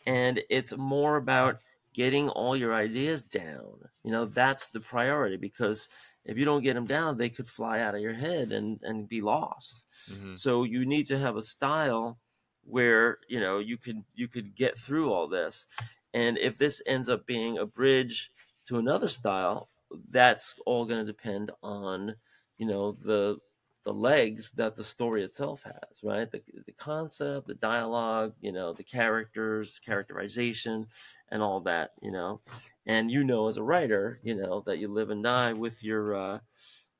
And it's more about getting all your ideas down. That's the priority, because if you don't get them down, they could fly out of your head and be lost. hmm So you need to have a style where you could get through all this. And if this ends up being a bridge to another style, that's all going to depend on the legs that the story itself has, right? The concept, the dialogue, the characters, characterization, and all that, And as a writer, that you live and die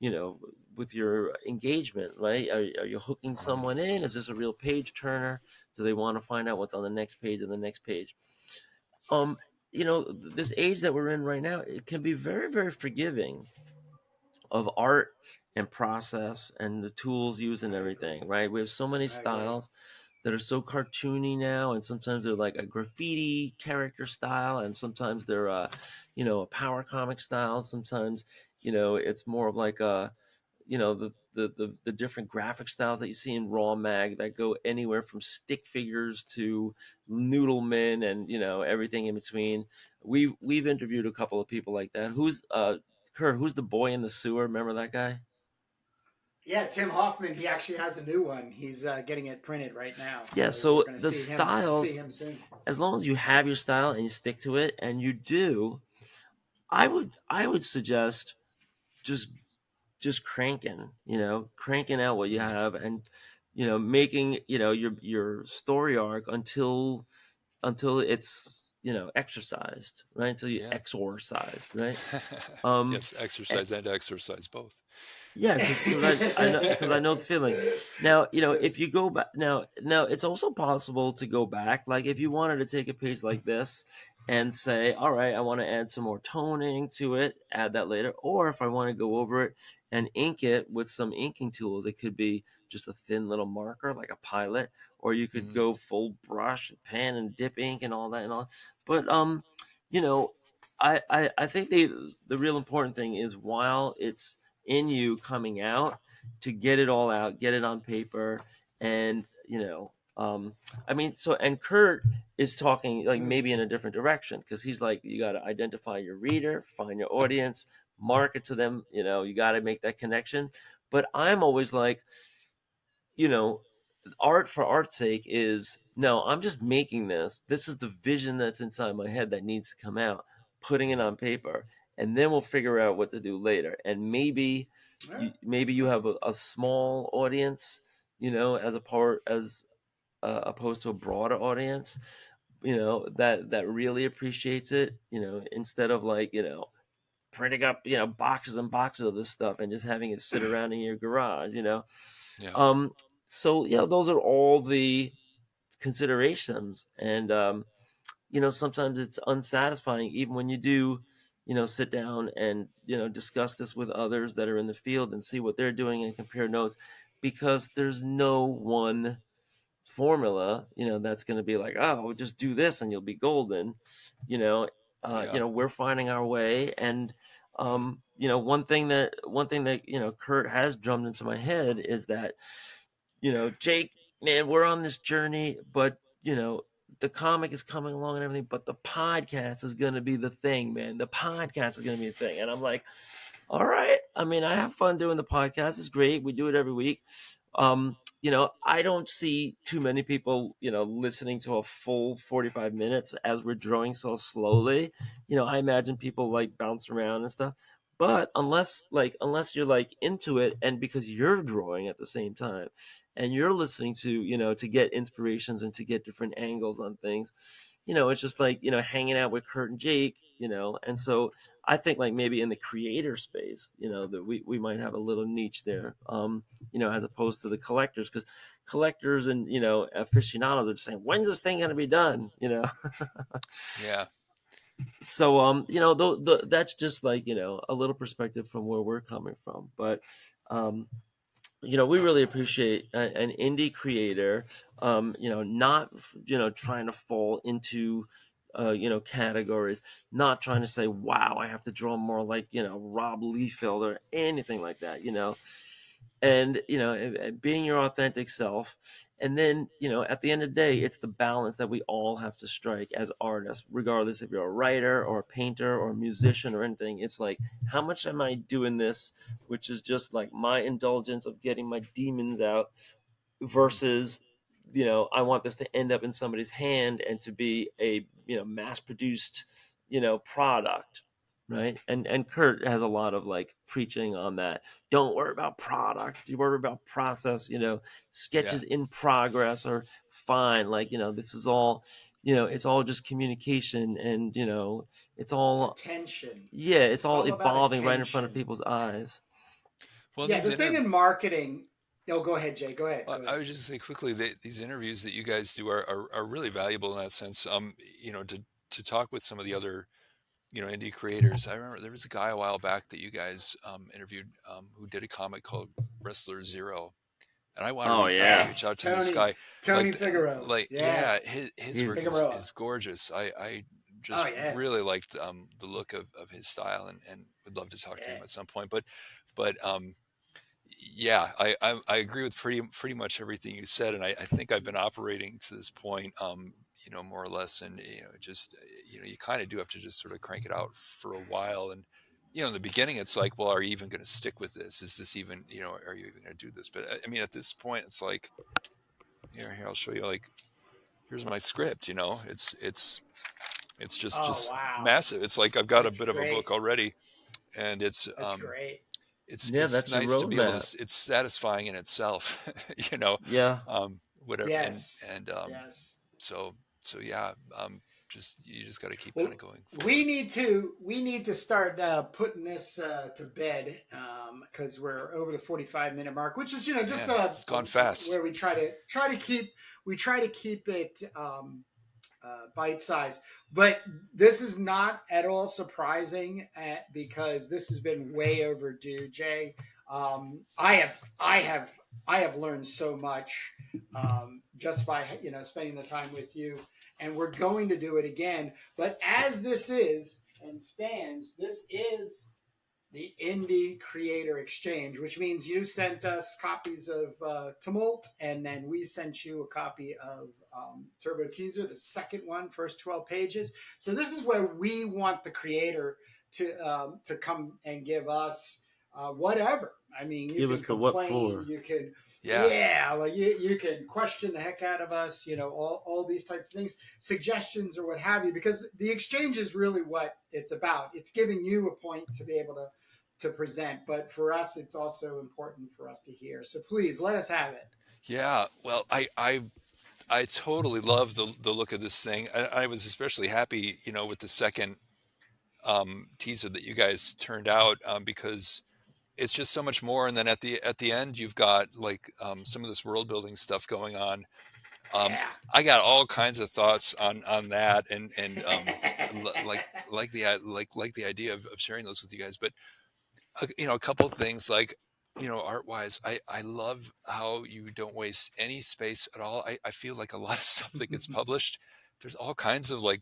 you know, with your engagement, right? Are you hooking hmm someone in? Is this a real page turner? Do they want to find out what's on the next page and the next page? Um, this age that we're in right now, it can be very, very forgiving of art and process and the tools used and I agree. everything, right? We have so many I agree. styles that are so cartoony now, and sometimes they're like a graffiti character style, and sometimes they're a power comic style. Sometimes it's more of like the different graphic styles that you see in Raw Mag that go anywhere from stick figures to noodlemen and everything in between. We've interviewed a couple of people like that. Who's Kurt? Who's the boy in the sewer? Remember that guy? Yeah, Tim Hoffman. He actually has a new one. He's getting it printed right now, Yeah. so we're So going to the see styles, him soon. as long as you have your style and you stick to it, and you do, I would suggest just cranking out what you hmm have, and making your story arc until it's exercised, right? Until you yeah. exorcised, right? um Yes, exercise and exercise both. Yeah, because I know the feeling. Now, if you go back now, it's also possible to go back. Like if you wanted to take a page like this and say, all right, I want to add some more toning to it, add that later. Or if I want to go over it and ink it with some inking tools, it could be just a thin little marker like a pilot, or you could hmm go full brush and pen and dip ink and all that and all. But you know, I think the real important thing is, while it's in you coming out, to get it all out, get it on paper. And I mean, so, and Kurt is talking like Mm. maybe in a different direction, because he's like, you got to identify your reader, find your audience, market to them, you got to make that connection. But I'm always like, you know art for art's sake is, no, I'm just making this is the vision that's inside my head that needs to come out, putting it hmm on paper, and then we'll figure out what to do later. And Yeah, maybe you have a small audience, as opposed to a broader audience, that really appreciates it, instead of like, printing up, boxes and boxes of this stuff and just having it sit around in your garage. Yeah. um so those are all the considerations. And sometimes it's unsatisfying, even when you do sit down and discuss this with others that are in the field and see what they're doing and compare notes. because there's no one formula, that's going to be like, oh, just do this and you'll be golden. You know, Yeah. we're finding our way, and one thing that Kurt has drummed into my head is that, Jake, man, we're on this journey, but the comic is coming along and everything, but the podcast is going to be the thing, man. The podcast is going to be the thing, and I'm like, all right. I mean, I have fun doing the podcast. It's great. We do it every week. I don't see too many people, listening to a full 45 minutes as we're drawing so slowly. I imagine people like bounce around and stuff. But unless you're like into it, and because you're drawing at the same time and you're listening to, to get inspirations and to get different angles on things, it's just like, hanging out with Kurt and Jake, and so I think like maybe in the creator space, that we might have a little niche there, as opposed to the collectors, because collectors and aficionados are just saying, when's this thing gonna be done? Yeah. So that's just like a little perspective from where we're coming from, but um, we really appreciate an indie creator, not, trying to fall into, categories, not trying to say, wow, I have to draw more like, Rob Liefeld or anything like that, and, being your authentic self. And then, at the end of the day, it's the balance that we all have to strike as artists, regardless if you're a writer or a painter or a musician or anything. It's like, how much am I doing this, which is just like my indulgence of getting my demons out, Mm. versus, I want this to end up in somebody's hand and to be a, mass produced, product, right? And Kurt has a lot of like preaching on that. Don't worry about product, you worry about process. Yeah. Sketches in progress are fine. Like, this is all, it's all just communication, and it's It's all, attention. yeah, it's It's all all about evolving right in front of attention. people's eyes. Well, Yeah, these the thing in marketing. Oh, go ahead, Jay. Go ahead. Go I ahead. was just gonna say quickly that these interviews that you guys do are really valuable in that sense. To talk with some of the other, indie creators. I remember there was a guy a while back that you guys interviewed, who did a comic called Wrestler Zero, and I want to Oh yeah. reach Yes, out to this guy. Tony Like, Figaro. like, Yeah, yeah, his He's work Figueroa. is gorgeous. I Oh just yeah, really liked the look of his style, and would love to talk to him yeah. at some point. But yeah, I agree with pretty much everything you said, and I think I've been operating to this point, more or less, and just you kind of do have to just sort of crank it out for a while, and in the beginning it's like, well, are you even going to stick with this? Is this even, are you even going to do this? But I mean, at this point, it's like, here I'll show you, like, here's my script. It's Oh just wow, massive. It's like I've got a that's bit of a great. book already, and That's great. Yeah, it's that's your nice to be able to roadmap. it's satisfying in itself. you know Yeah. Whatever. Yes, And yes. so yeah, just you just got to keep kind Well, of going we forward. need to start putting this to bed, because we're over the 45-minute mark, which is just Man, it's gone fast. where we try to keep it bite size. But this is not at all surprising, because this has been way overdue, Jay. I have learned so much, just by spending the time with you, and we're going to do it again. But as this is and stands, this is the Indie Creator Exchange, which means you sent us copies of Tumult, and then we sent you a copy of Turbo Teaser, the second one, first 12 pages. So this is where we want the creator to come and give us whatever. I mean, you Give can us the what complain, for. you can, Yeah. yeah, like you can question the heck out of us, all these types of things, suggestions or what have you, because the exchange is really what it's about. It's giving you a point to be able to present, but for us, it's also important for us to hear. So please let us have it. Yeah. Well, I totally love the look of this thing. I was especially happy, with the second teaser that you guys turned out, because it's just so much more. And then at the end, you've got like, some of this world building stuff going on. Um, Yeah. I got all kinds of thoughts on that, and like the idea of sharing those with you guys. But a couple of things, like, art wise, I love how you don't waste any space at all. I feel like a lot of stuff that gets published, there's all kinds of like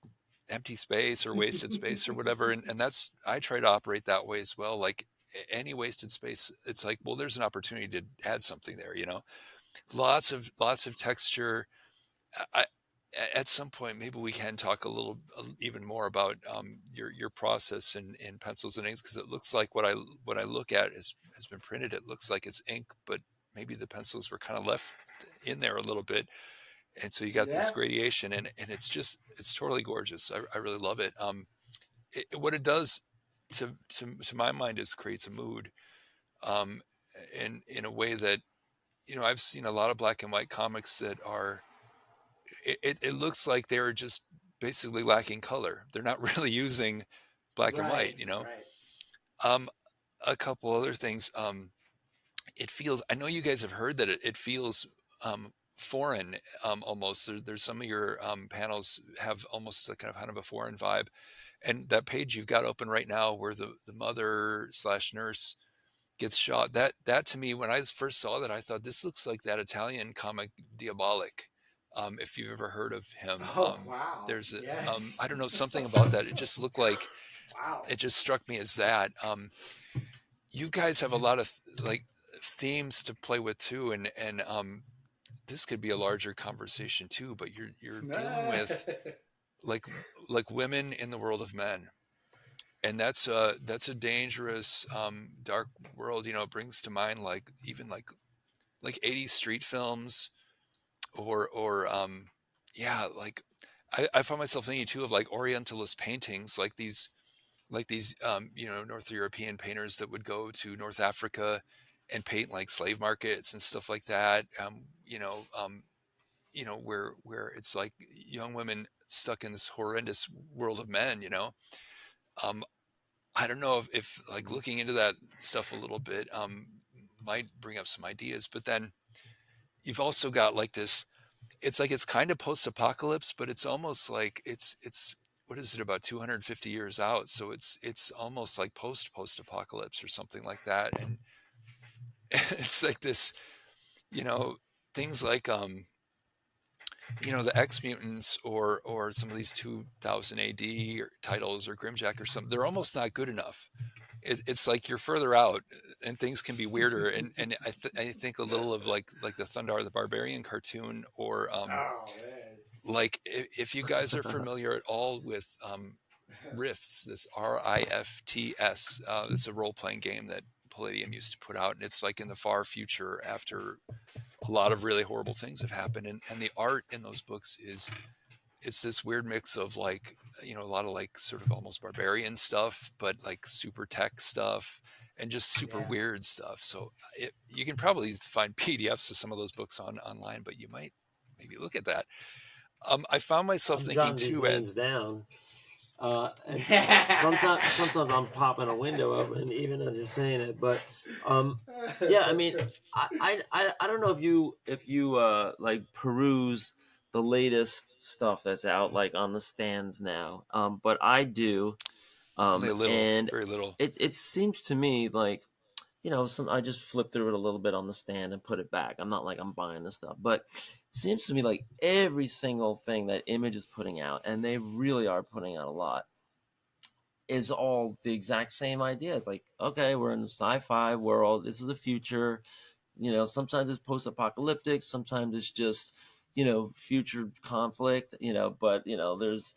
empty space or wasted space or whatever. And that's, I try to operate that way as well. Like any wasted space, it's like, well, there's an opportunity to add something there, lots of texture. I, at some point, maybe we can talk even more about your process in pencils and inks, because it looks like what I look at has been printed. It looks like it's ink, but maybe the pencils were kind of left in there a little bit, and so you got this Yeah. gradation, and it's totally gorgeous. I really love it. What it does to my mind is creates a mood, um, in a way that I've seen a lot of black and white comics that are it looks like they're just basically lacking color. They're not really using black and white, Right. Right. Um, a couple other things. It feels, I know you guys have heard that it feels foreign, almost. There's some of your panels have almost a kind of a foreign vibe. And that page you've got open right now where the mother slash nurse gets shot, that to me, when I first saw that, I thought this looks like that Italian comic Diabolic. If you've ever heard of him, Oh wow. there's a Yes. I don't know, something about that. It just looked like, Wow. it just struck me as that. You guys have a lot of like themes to play with too, and this could be a larger conversation too. But you're dealing with like women in the world of men, and that's a dangerous, dark world. It brings to mind like even like 80s street films, or yeah, like I find myself thinking too of like Orientalist paintings, like these North European painters that would go to North Africa and paint like slave markets and stuff like that. Where it's like young women stuck in this horrendous world of men. Um, I don't know if like looking into that stuff a little bit might bring up some ideas, but then you've also got like this. It's like it's kind of post-apocalypse, but it's almost like it's what is it, about 250 years out? So it's almost like post-apocalypse or something like that, and it's like this, you know, things like the X Mutants or some of these 2000 AD or titles or Grimjack or something. They're almost not good enough. It's like you're further out and things can be weirder, and I think a little of like the Thundar the Barbarian cartoon, or Oh man. like if you guys are familiar at all with Rifts, this RIFTS, it's a role-playing game that Palladium used to put out, and it's like in the far future after a lot of really horrible things have happened, and the art in those books is it's this weird mix of like a lot of like sort of almost barbarian stuff, but like super tech stuff and just super Yeah. weird stuff. So you can probably find PDFs of some of those books online, but you might maybe look at that. I found myself I'm thinking jotting these too, Ed. names down. And sometimes I'm popping a window open even as you're saying it. But yeah, I mean, I don't know if you like peruse the latest stuff that's out like on the stands now. But I do. Only a little, And very little. it seems to me like I just flip through it a little bit on the stand and put it back. I'm not like I'm buying this stuff, but it seems to me like every single thing that Image is putting out, and they really are putting out a lot, is all the exact same idea. It's like, okay, we're in the sci-fi world. This is the future. Sometimes it's post-apocalyptic. Sometimes it's just, future conflict. But there's,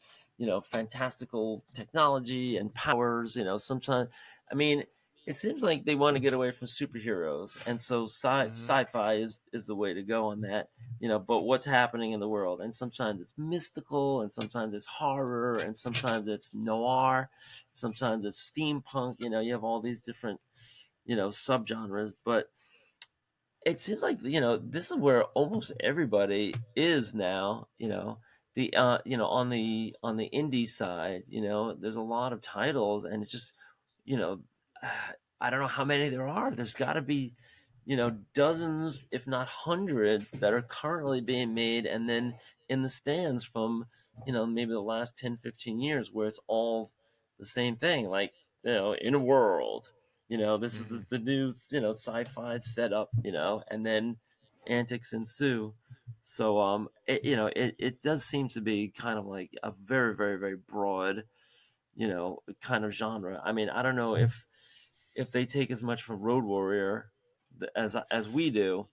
fantastical technology and powers. Sometimes, I mean, it seems like they want to get away from superheroes, and so Hmm. sci-fi is the way to go on that. But what's happening in the world, and sometimes it's mystical, and sometimes it's horror, and sometimes it's noir, sometimes it's steampunk. You have all these different subgenres, but it seems like this is where almost everybody is now. The on the indie side, there's a lot of titles, and it's just you know I don't know how many there are. There's got to be dozens, if not hundreds, that are currently being made and then in the stands from maybe the last 10, 15 years, where it's all the same thing, like in a world, This is Hmm. the new, sci-fi setup, and then antics ensue. So, it does seem to be kind of like a very, very, very broad, kind of genre. I mean, I don't know if they take as much from Road Warrior as we do,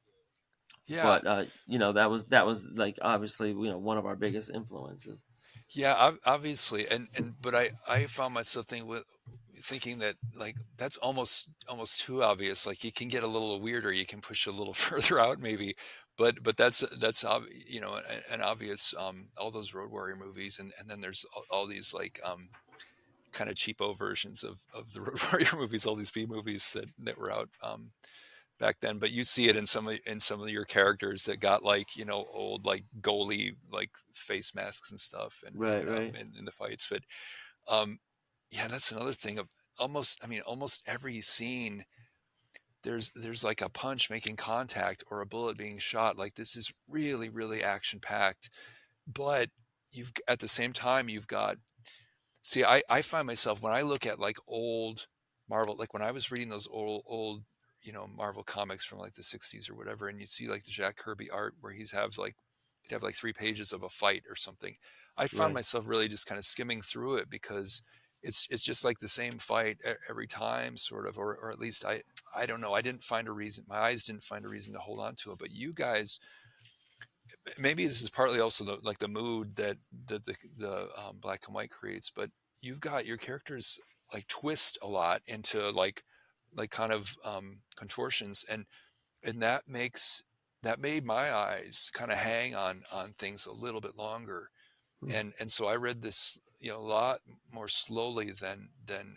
Yeah, but that was like obviously one of our biggest influences. yeah, obviously, and but I found myself thinking that like that's almost too obvious. Like you can get a little weirder, you can push a little further out maybe, but an obvious all those Road Warrior movies, and then there's all these like kind of cheapo versions of the Road Warrior movies, all these B movies that were out back then. But you see it in some of your characters that got like old like goalie like face masks and stuff, Right, right. in the fights. But um, yeah, that's another thing of almost every scene. There's like a punch making contact or a bullet being shot. Like this is really really action packed, but you've at the same time you've got. See, I find myself when I look at like old Marvel, like when I was reading those old Marvel comics from like the 60s or whatever, and you see like the Jack Kirby art where he'd have like 3 pages of a fight or something. I found Right. myself really just kind of skimming through it because it's just like the same fight every time, sort of, or at least I don't know. I didn't find a reason. My eyes didn't find a reason to hold on to it, but you guys maybe this is partly also the mood that the black and white creates, but you've got your characters like twist a lot into like kind of contortions, and that made my eyes kind of hang on things a little bit longer, Hmm. and so I read this a lot more slowly than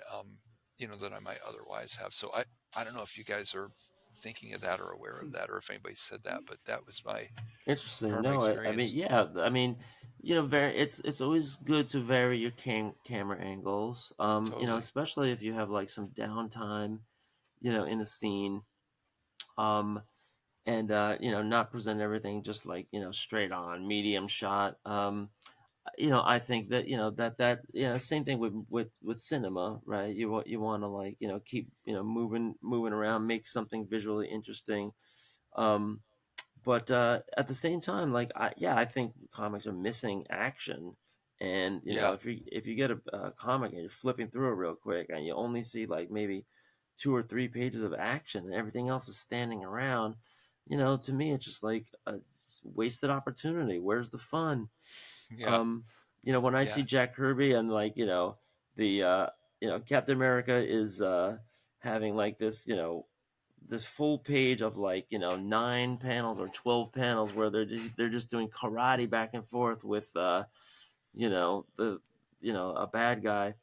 I might otherwise have. So I don't know if you guys are thinking of that or aware of that, or if anybody said that, but that was my Interesting. part of my No, I mean, experience. yeah, I mean, it's always good to vary your camera angles. Totally. Especially if you have like some downtime, in a scene. Um, and not present everything just like straight on medium shot. I think that same thing with cinema, right? You want to like keep moving around, make something visually interesting. Um, but at the same time, like I think comics are missing action. And Yeah. if you get a comic and you're flipping through it real quick and you only see like maybe 2 or 3 pages of action and everything else is standing around, to me it's just like a wasted opportunity. Where's the fun? Yeah. um when I see Yeah. Jack Kirby and like the Captain America is having like this full page of like 9 panels or 12 panels where they're just doing karate back and forth with the a bad guy.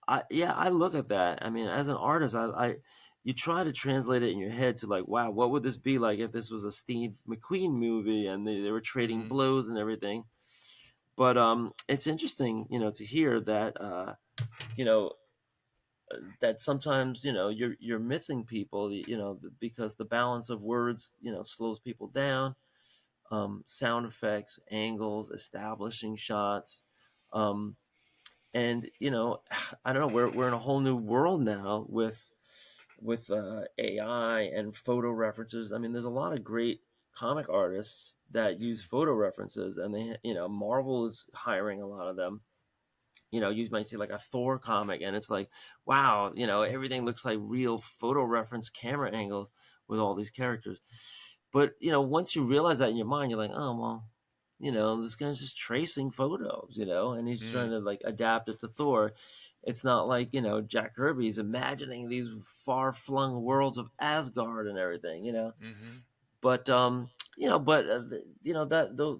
I look at that. I mean, as an artist, I you try to translate it in your head to like, wow, what would this be like if this was a Steve McQueen movie and they were trading Hmm. blows and everything. But it's interesting, to hear that you know that sometimes you're missing people, because the balance of words slows people down. Sound effects, angles, establishing shots, um, and I don't know. We're in a whole new world now with AI and photo references. I mean, there's a lot of great comic artists that use photo references, and Marvel is hiring a lot of them. You might see like a Thor comic, and it's like, wow, everything looks like real photo reference camera angles with all these characters. But once you realize that in your mind, you're like, oh well, this guy's just tracing photos, and he's trying Hmm. to like adapt it to Thor. It's not like Jack Kirby's imagining these far flung worlds of Asgard and everything, Hmm. but that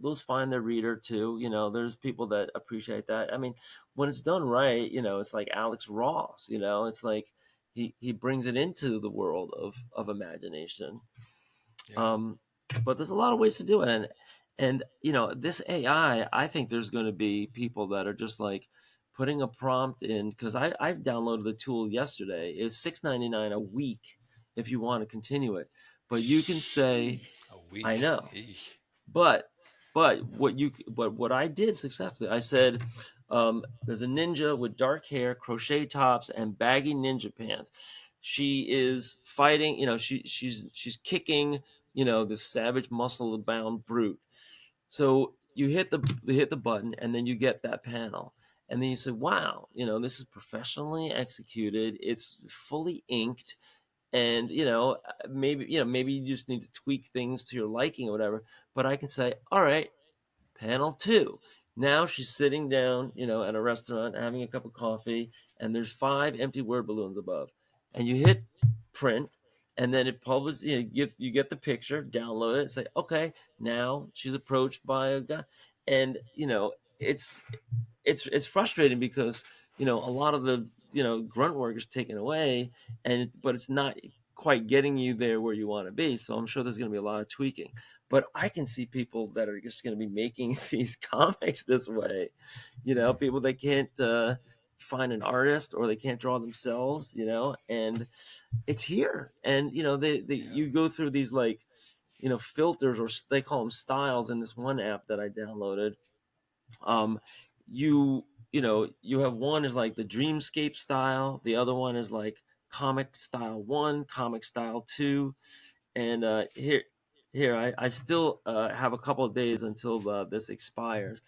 those find their reader too. There's people that appreciate that. I mean, when it's done right, it's like Alex Ross. It's like he brings it into the world of imagination. Yeah. um but there's a lot of ways to do it, and this AI, I think there's going to be people that are just like putting a prompt in, because I've downloaded the tool yesterday. It's $6.99 a week if you want to continue it, but you can say, A I week. know, Eesh. but what I did successfully, I said, there's a ninja with dark hair, crochet tops, and baggy ninja pants. she is fighting, she's kicking, this savage muscle bound brute. So you hit the button, and then you get that panel, and then you say, wow, this is professionally executed, it's fully inked, and maybe you just need to tweak things to your liking or whatever. But I can say, all right, panel 2. Now she's sitting down, at a restaurant having a cup of coffee, and there's 5 empty word balloons above. And you hit print, and then it publishes, you get the picture, download it, say, okay, now she's approached by a guy. And, it's it's frustrating because, a lot of the, grunt work is taken away, but it's not quite getting you there where you want to be. So I'm sure there's going to be a lot of tweaking. But I can see people that are just going to be making these comics this way, people that can't find an artist, or they can't draw themselves, and it's here. And, Yeah. you go through these, like, filters, or they call them styles, in this one app that I downloaded. um you have one is like the dreamscape style, the other one is like comic style 1, comic style 2. And here I still have a couple of days until this expires.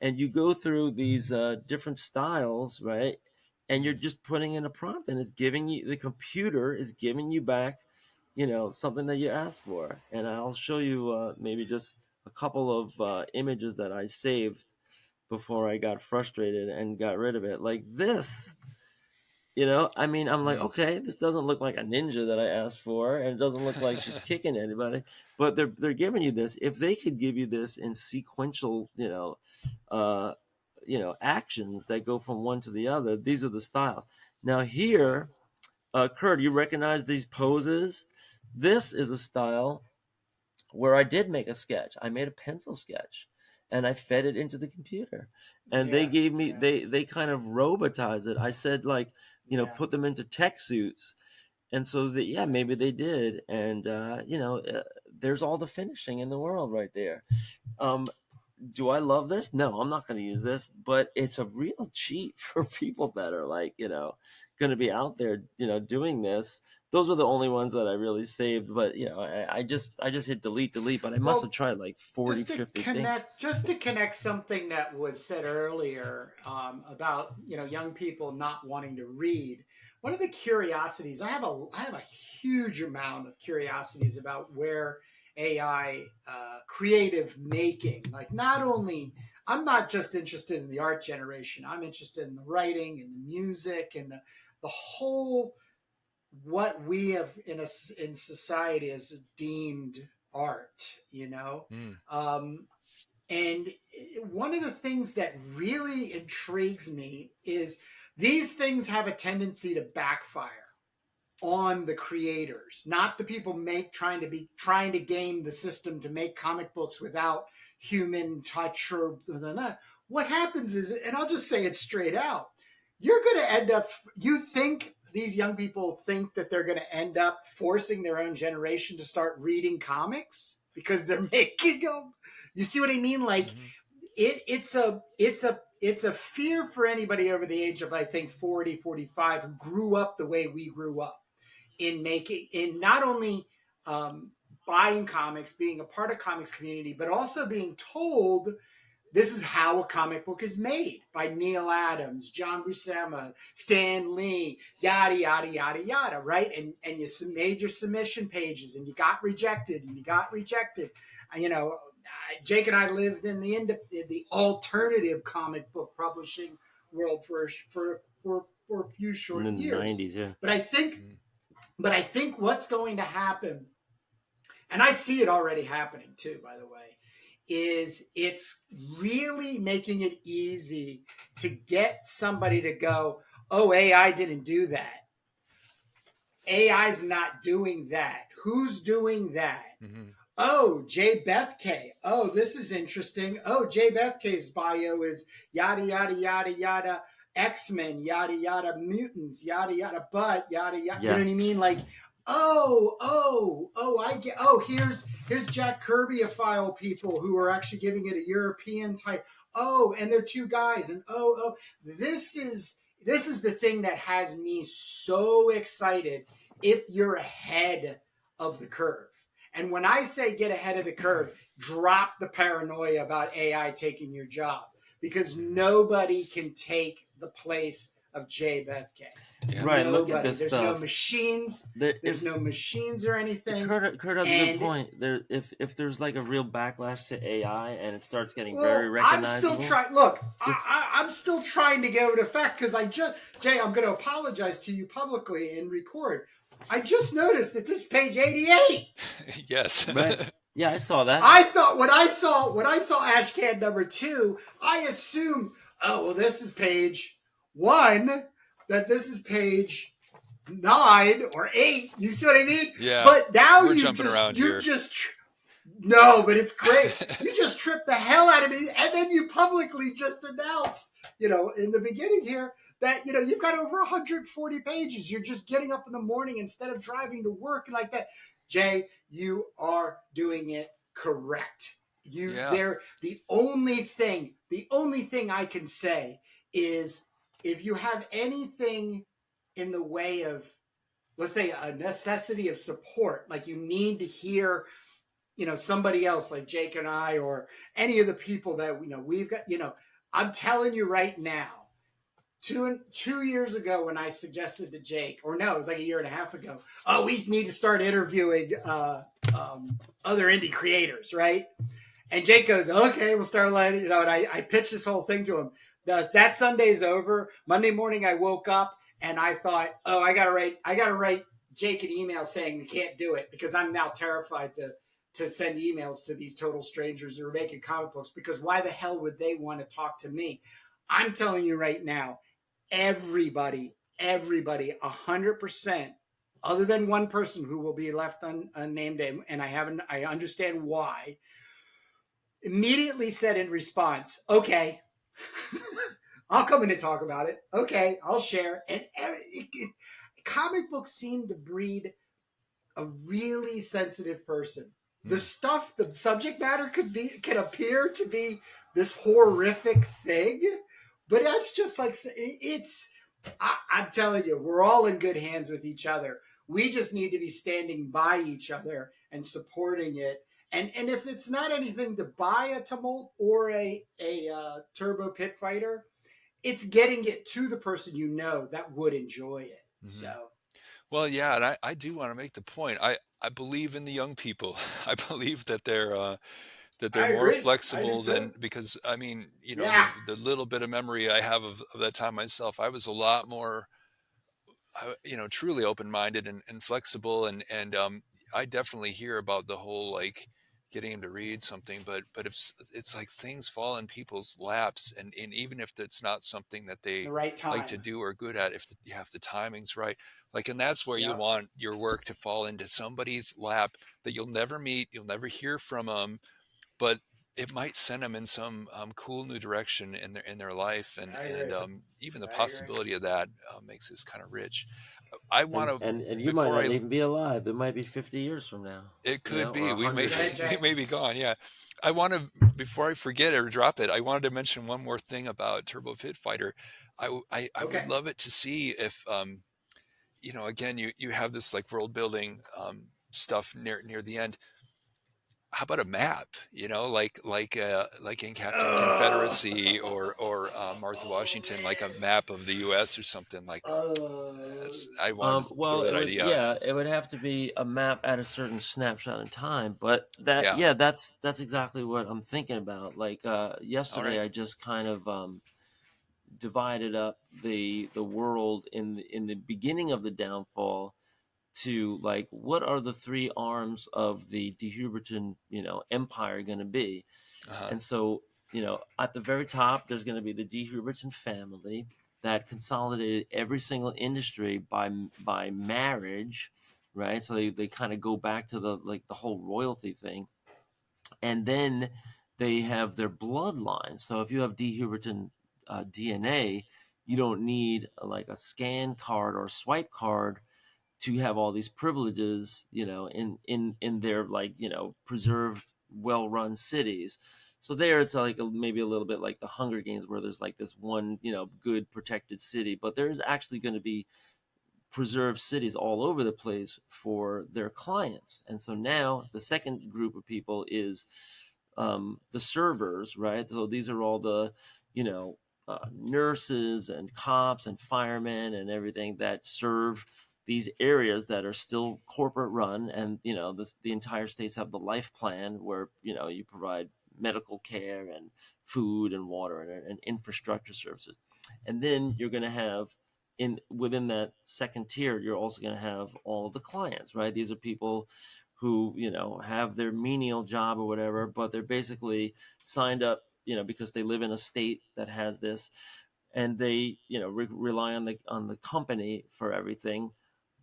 And you go through these different styles, right? And you're Mhm. just putting in a prompt, and the computer is giving you back, something that you asked for. And I'll show you maybe just a couple of images that I saved before I got frustrated and got rid of it. Like this, I mean, I'm like, Mm. okay, this doesn't look like a ninja that I asked for, and it doesn't look like she's kicking anybody. But they're giving you this. If they could give you this in sequential, uh, actions that go from one to the other, these are the styles. Now Yeah. here, Kurt, you recognize these poses? This is a style where I did make a sketch. I made a pencil sketch, and I fed it into the computer. And they Yeah, gave me yeah, they kind of robotized it. I said, like, yeah. put them into tech suits. And so that, yeah, Right. maybe they did. And there's all the finishing in the world right there. Um do I love this? No, I'm not going to use this, but it's a real cheat for people that are, like, going to be out there, doing this. Those were the only ones that I really saved, but I just hit delete, but I must have Well, tried like 40, just to 50 things. connect something that was said earlier about young people not wanting to read. One of the curiosities I have a huge amount of curiosities about where AI creative making. Like, not only I'm not just interested in the art generation. I'm interested in the writing and the music and the whole what we have in society as deemed art. Mm. Um, and one of the things that really intrigues me is these things have a tendency to backfire on the creators, not the people trying to game the system to make comic books without human touch or what happens is, and I'll just say it straight out, you're going to end up, you think these young people think that they're going to end up forcing their own generation to start reading comics because they're making them. You see what I mean? Like, Hmm. it's a fear for anybody over the age of, I think, 40, 45, who grew up the way we grew up, in not only um, buying comics, being a part of comics community, but also being told this is how a comic book is made by Neil Adams, John Buscema, Stan Lee, yada yada yada yada, right? And you made your submission pages, and you got rejected, and you got rejected. Jake and I lived in the alternative comic book publishing world for a few In short the years. '90s, yeah. But I think Mm. but I think what's going to happen, and I see it already happening too, by the way, is it's really making it easy to get somebody to go, oh, AI didn't do that. AI's not doing that. Who's doing that? Hmm. Oh, Jay Bethke. Oh, this is interesting. Oh, Jay Bethke's bio is yada, yada, yada, yada, X-Men, yada, yada, mutants, yada, yada, but yada, yada. You know Yeah. what I mean? Like, I get, here's Jack Kirby a file people who are actually giving it a European type. Oh, and they're two guys. And this is, this is the thing that has me so excited if you're ahead of the curve. And when I say get ahead of the curve, drop the paranoia about AI taking your job, because nobody can take the place of Jay Bethke. Yeah. Right. Look at Nobody. this There's no stuff. machines. There, There's if no machines or anything. Kurt has a good And point. There, if there's like a real backlash to AI and it starts getting very well, I'm still recognizable, trying. Look, this I'm still trying to give it effect, because Jay, I'm going to apologize to you publicly and record. I just noticed that this page 88. Yes. right. Yeah, I saw that. I thought when I saw Ashcan number 2, I assumed, oh well, this is page 1. That this is page 9 or 8. You see what I mean? Yeah. But now We're jumping around here. No, but it's great. You just tripped the hell out of me, and then you publicly just announced, in the beginning here, that you've got over 140 pages. You're just getting up in the morning instead of driving to work and like that. Jay, you are doing it correct. Yeah. The only thing I can say is, if you have anything in the way of, let's say, a necessity of support, like you need to hear somebody else like Jake and I, or any of the people that we've got, I'm telling you right now, 2 years ago when I suggested to Jake, or no, it was like a year and a half ago, oh, we need to start interviewing other indie creators, right? And Jake goes, okay, we'll start letting, and I pitched this whole thing to him. That Sunday's over. Monday morning I woke up and I thought, oh, I gotta write Jake an email saying we can't do it, because I'm now terrified to send emails to these total strangers who are making comic books, because why the hell would they want to talk to me? I'm telling you right now, everybody, 100%, other than one person who will be left unnamed, and I understand why, immediately said in response, okay, I'll come in and talk about it. Okay, I'll share. And comic books seem to breed a really sensitive person. The subject matter can appear to be this horrific thing, but that's just like, I'm telling you, we're all in good hands with each other. We just need to be standing by each other and supporting it. And if it's not anything to buy a TUMULT or a Turbo Pit Fighter, it's getting it to the person that would enjoy it. Mhm. So Well, yeah, and I do want to make the point. I believe in the young people. I believe that they're I more agree. I do flexible too. than, because I mean, Yeah. the little bit of memory I have of that time myself, I was a lot more, truly open-minded and flexible, and I definitely hear about the whole, like, getting him to read something, but if it's like things fall in people's laps, and even if it's not something that they The right like to time. do or good at, if the timing's right, like, and that's where you Yep. want your work to fall into somebody's lap that you'll never meet, you'll never hear from them, but it might send them in some cool new direction in their life, and I and agree. um, even the I agree. possibility of that makes this kind of rich. I want to And you might before not I even be alive. It might be 50 years from now, It could or be, we may 100 Go ahead, years. we Jay. may be gone. Yeah, I want to, before I forget or drop it, I wanted to mention one more thing about Turbo Pit Fighter. I would Okay. love it to see if again, you have this like world building stuff near the end. How about a map? Like in Captain Uh, Confederacy, or Martha Washington, like a map of the U.S. or something like. uh, I wanted to throw Well, that idea out. Just it would have to be a map at a certain snapshot in time. But that, yeah. yeah, that's exactly what I'm thinking about. Like All yesterday, right. I just kind of divided up the world in the beginning of the downfall to like what are the three arms of the dehuberton empire going to be. Uh-huh. And so, at the very top, there's going to be the D. Huberton family that consolidated every single industry by marriage, right? So they kind of go back to the whole royalty thing, and then they have their bloodline. So if you have D. Huberton DNA, you don't need like a scan card or a swipe card to have all these privileges, in their like preserved, well-run cities. So there, it's like maybe a little bit like the Hunger Games, where there's like this one, good protected city, but there's actually going to be preserved cities all over the place for their clients. And so now the second group of people is the servers, right? So these are all the, you know, nurses and cops and firemen and everything that serve these areas that are still corporate run. And, the entire states have the life plan where, you provide medical care and food and water and infrastructure services. And then you're going to have within that second tier, you're also going to have all of the clients, right? These are people who have their menial job or whatever, but they're basically signed up, because they live in a state that has this, and they rely on the company for everything.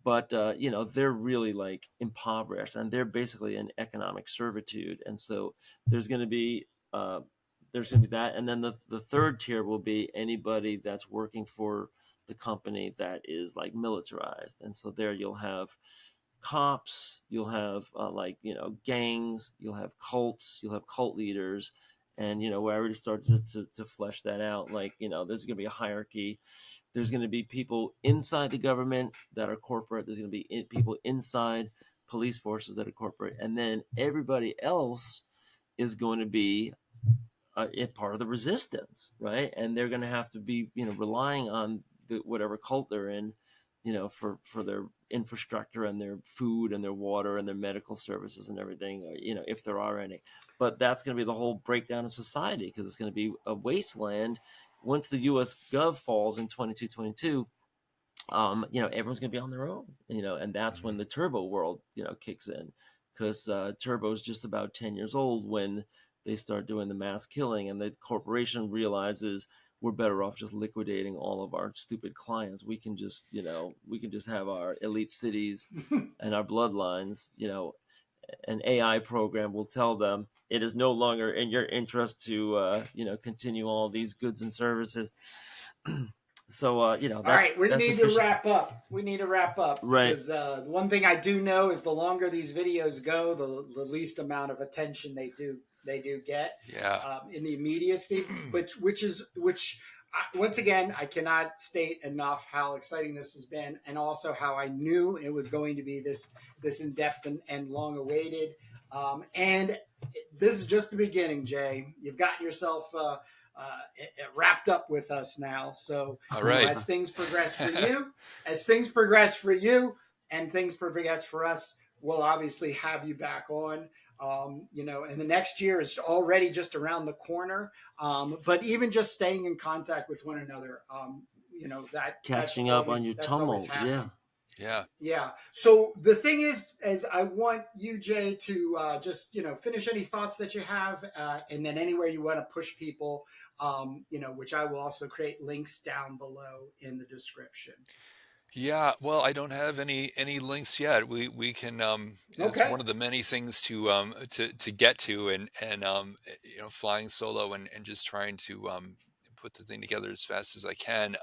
But they're really like impoverished, and they're basically in economic servitude. And so there's going to be uh, that, and then the third tier will be anybody that's working for the company that is like militarized. And so there you'll have cops, you'll have gangs, you'll have cults, you'll have cult leaders. And we already started to flesh that out. Like, there's going to be a hierarchy. There's going to be people inside the government that are corporate. There's going to be people inside police forces that are corporate, and then everybody else is going to be a part of the resistance, right? And they're going to have to be, relying on whatever cult they're in, for their infrastructure and their food and their water and their medical services and everything, if there are any. But that's going to be the whole breakdown of society, because it's going to be a wasteland once the U.S. Gov falls in 2222. Everyone's going to be on their own, and that's when the turbo world, kicks in, because turbo is just about 10 years old when they start doing the mass killing, and the corporation realizes we're better off just liquidating all of our stupid clients. We can just have our elite cities and our bloodlines. An AI program will tell them it is no longer in your interest to continue all these goods and services. So All right, we need to wrap up. We need to wrap up, right? Because one thing I do know is the longer these videos go, the least amount of attention they do get. Yeah. In the immediacy, which once again I cannot state enough how exciting this has been, and also how I knew it was going to be this in depth and long awaited. And this is just the beginning, Jay. You've got yourself. Wrapped up with us now. So, all right. as things progress for you, and things progress for us, we'll obviously have you back on. And the next year is already just around the corner. But even just staying in contact with one another, that catching up on your that's always TUMULT, happening. Yeah. Yeah. So the thing is I want you, Jay, to just finish any thoughts that you have, and then anywhere you want to push people, which I will also create links down below in the description. Yeah, well, I don't have any links yet. We can it's Okay. one of the many things to get to, and flying solo and just trying to put the thing together as fast as I can.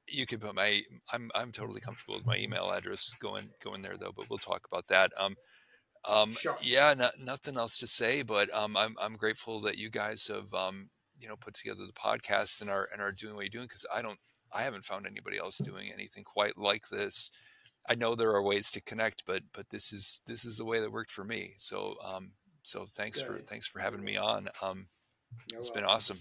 You can put I'm totally comfortable with my email address going there though, but we'll talk about that. Sure. Yeah, nothing else to say, but I'm grateful that you guys have put together the podcast and are doing what you're doing, because I haven't found anybody else doing anything quite like this. I know there are ways to connect, but this is the way that worked for me. So thanks Good. for having me on. You're It's been welcome. awesome.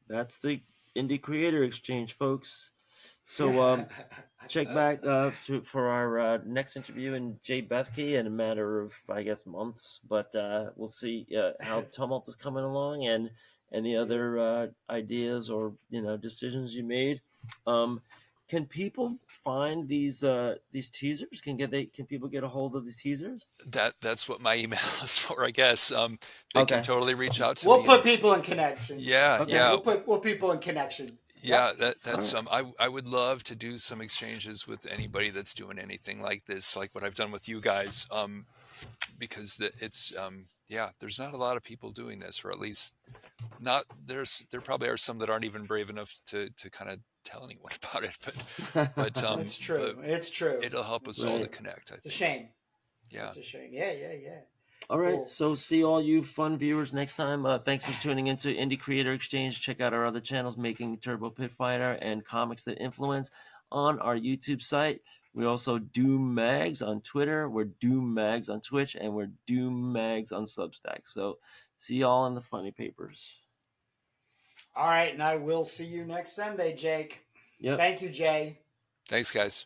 That's the Indie Creator Exchange, folks. So check back for our next interview in Bethke in a matter of, I guess, months. But we'll see how TUMULT is coming along, and any other ideas or decisions you made. Can people find these teasers? Can people get a hold of the teasers? That's what my email is for, I guess. They can Okay. totally reach out to We'll me. put people in connection. Yeah, Okay. yeah. We'll people in connection. Yeah, Yep. that's All right. I would love to do some exchanges with anybody that's doing anything like this, like what I've done with you guys, because it's yeah, there's not a lot of people doing this, or at least not there probably are some that aren't even brave enough to kind of tell anyone about it, It's true. but It's true. it'll help us all to Right. connect, I It's a think. shame. Yeah. It's a shame. Yeah. All right. Cool. So see all you fun viewers next time. Thanks for tuning into Indie Creator Exchange. Check out our other channels, Making Turbo Pit Fighter and Comics That Influence on our YouTube site. We also do mags on Twitter. We're Doom Mags on Twitch, and we're Doom Mags on Substack. So see y'all in the funny papers. All right, and I will see you next Sunday, Jake. Yep. Thank you, Jay. Thanks, guys.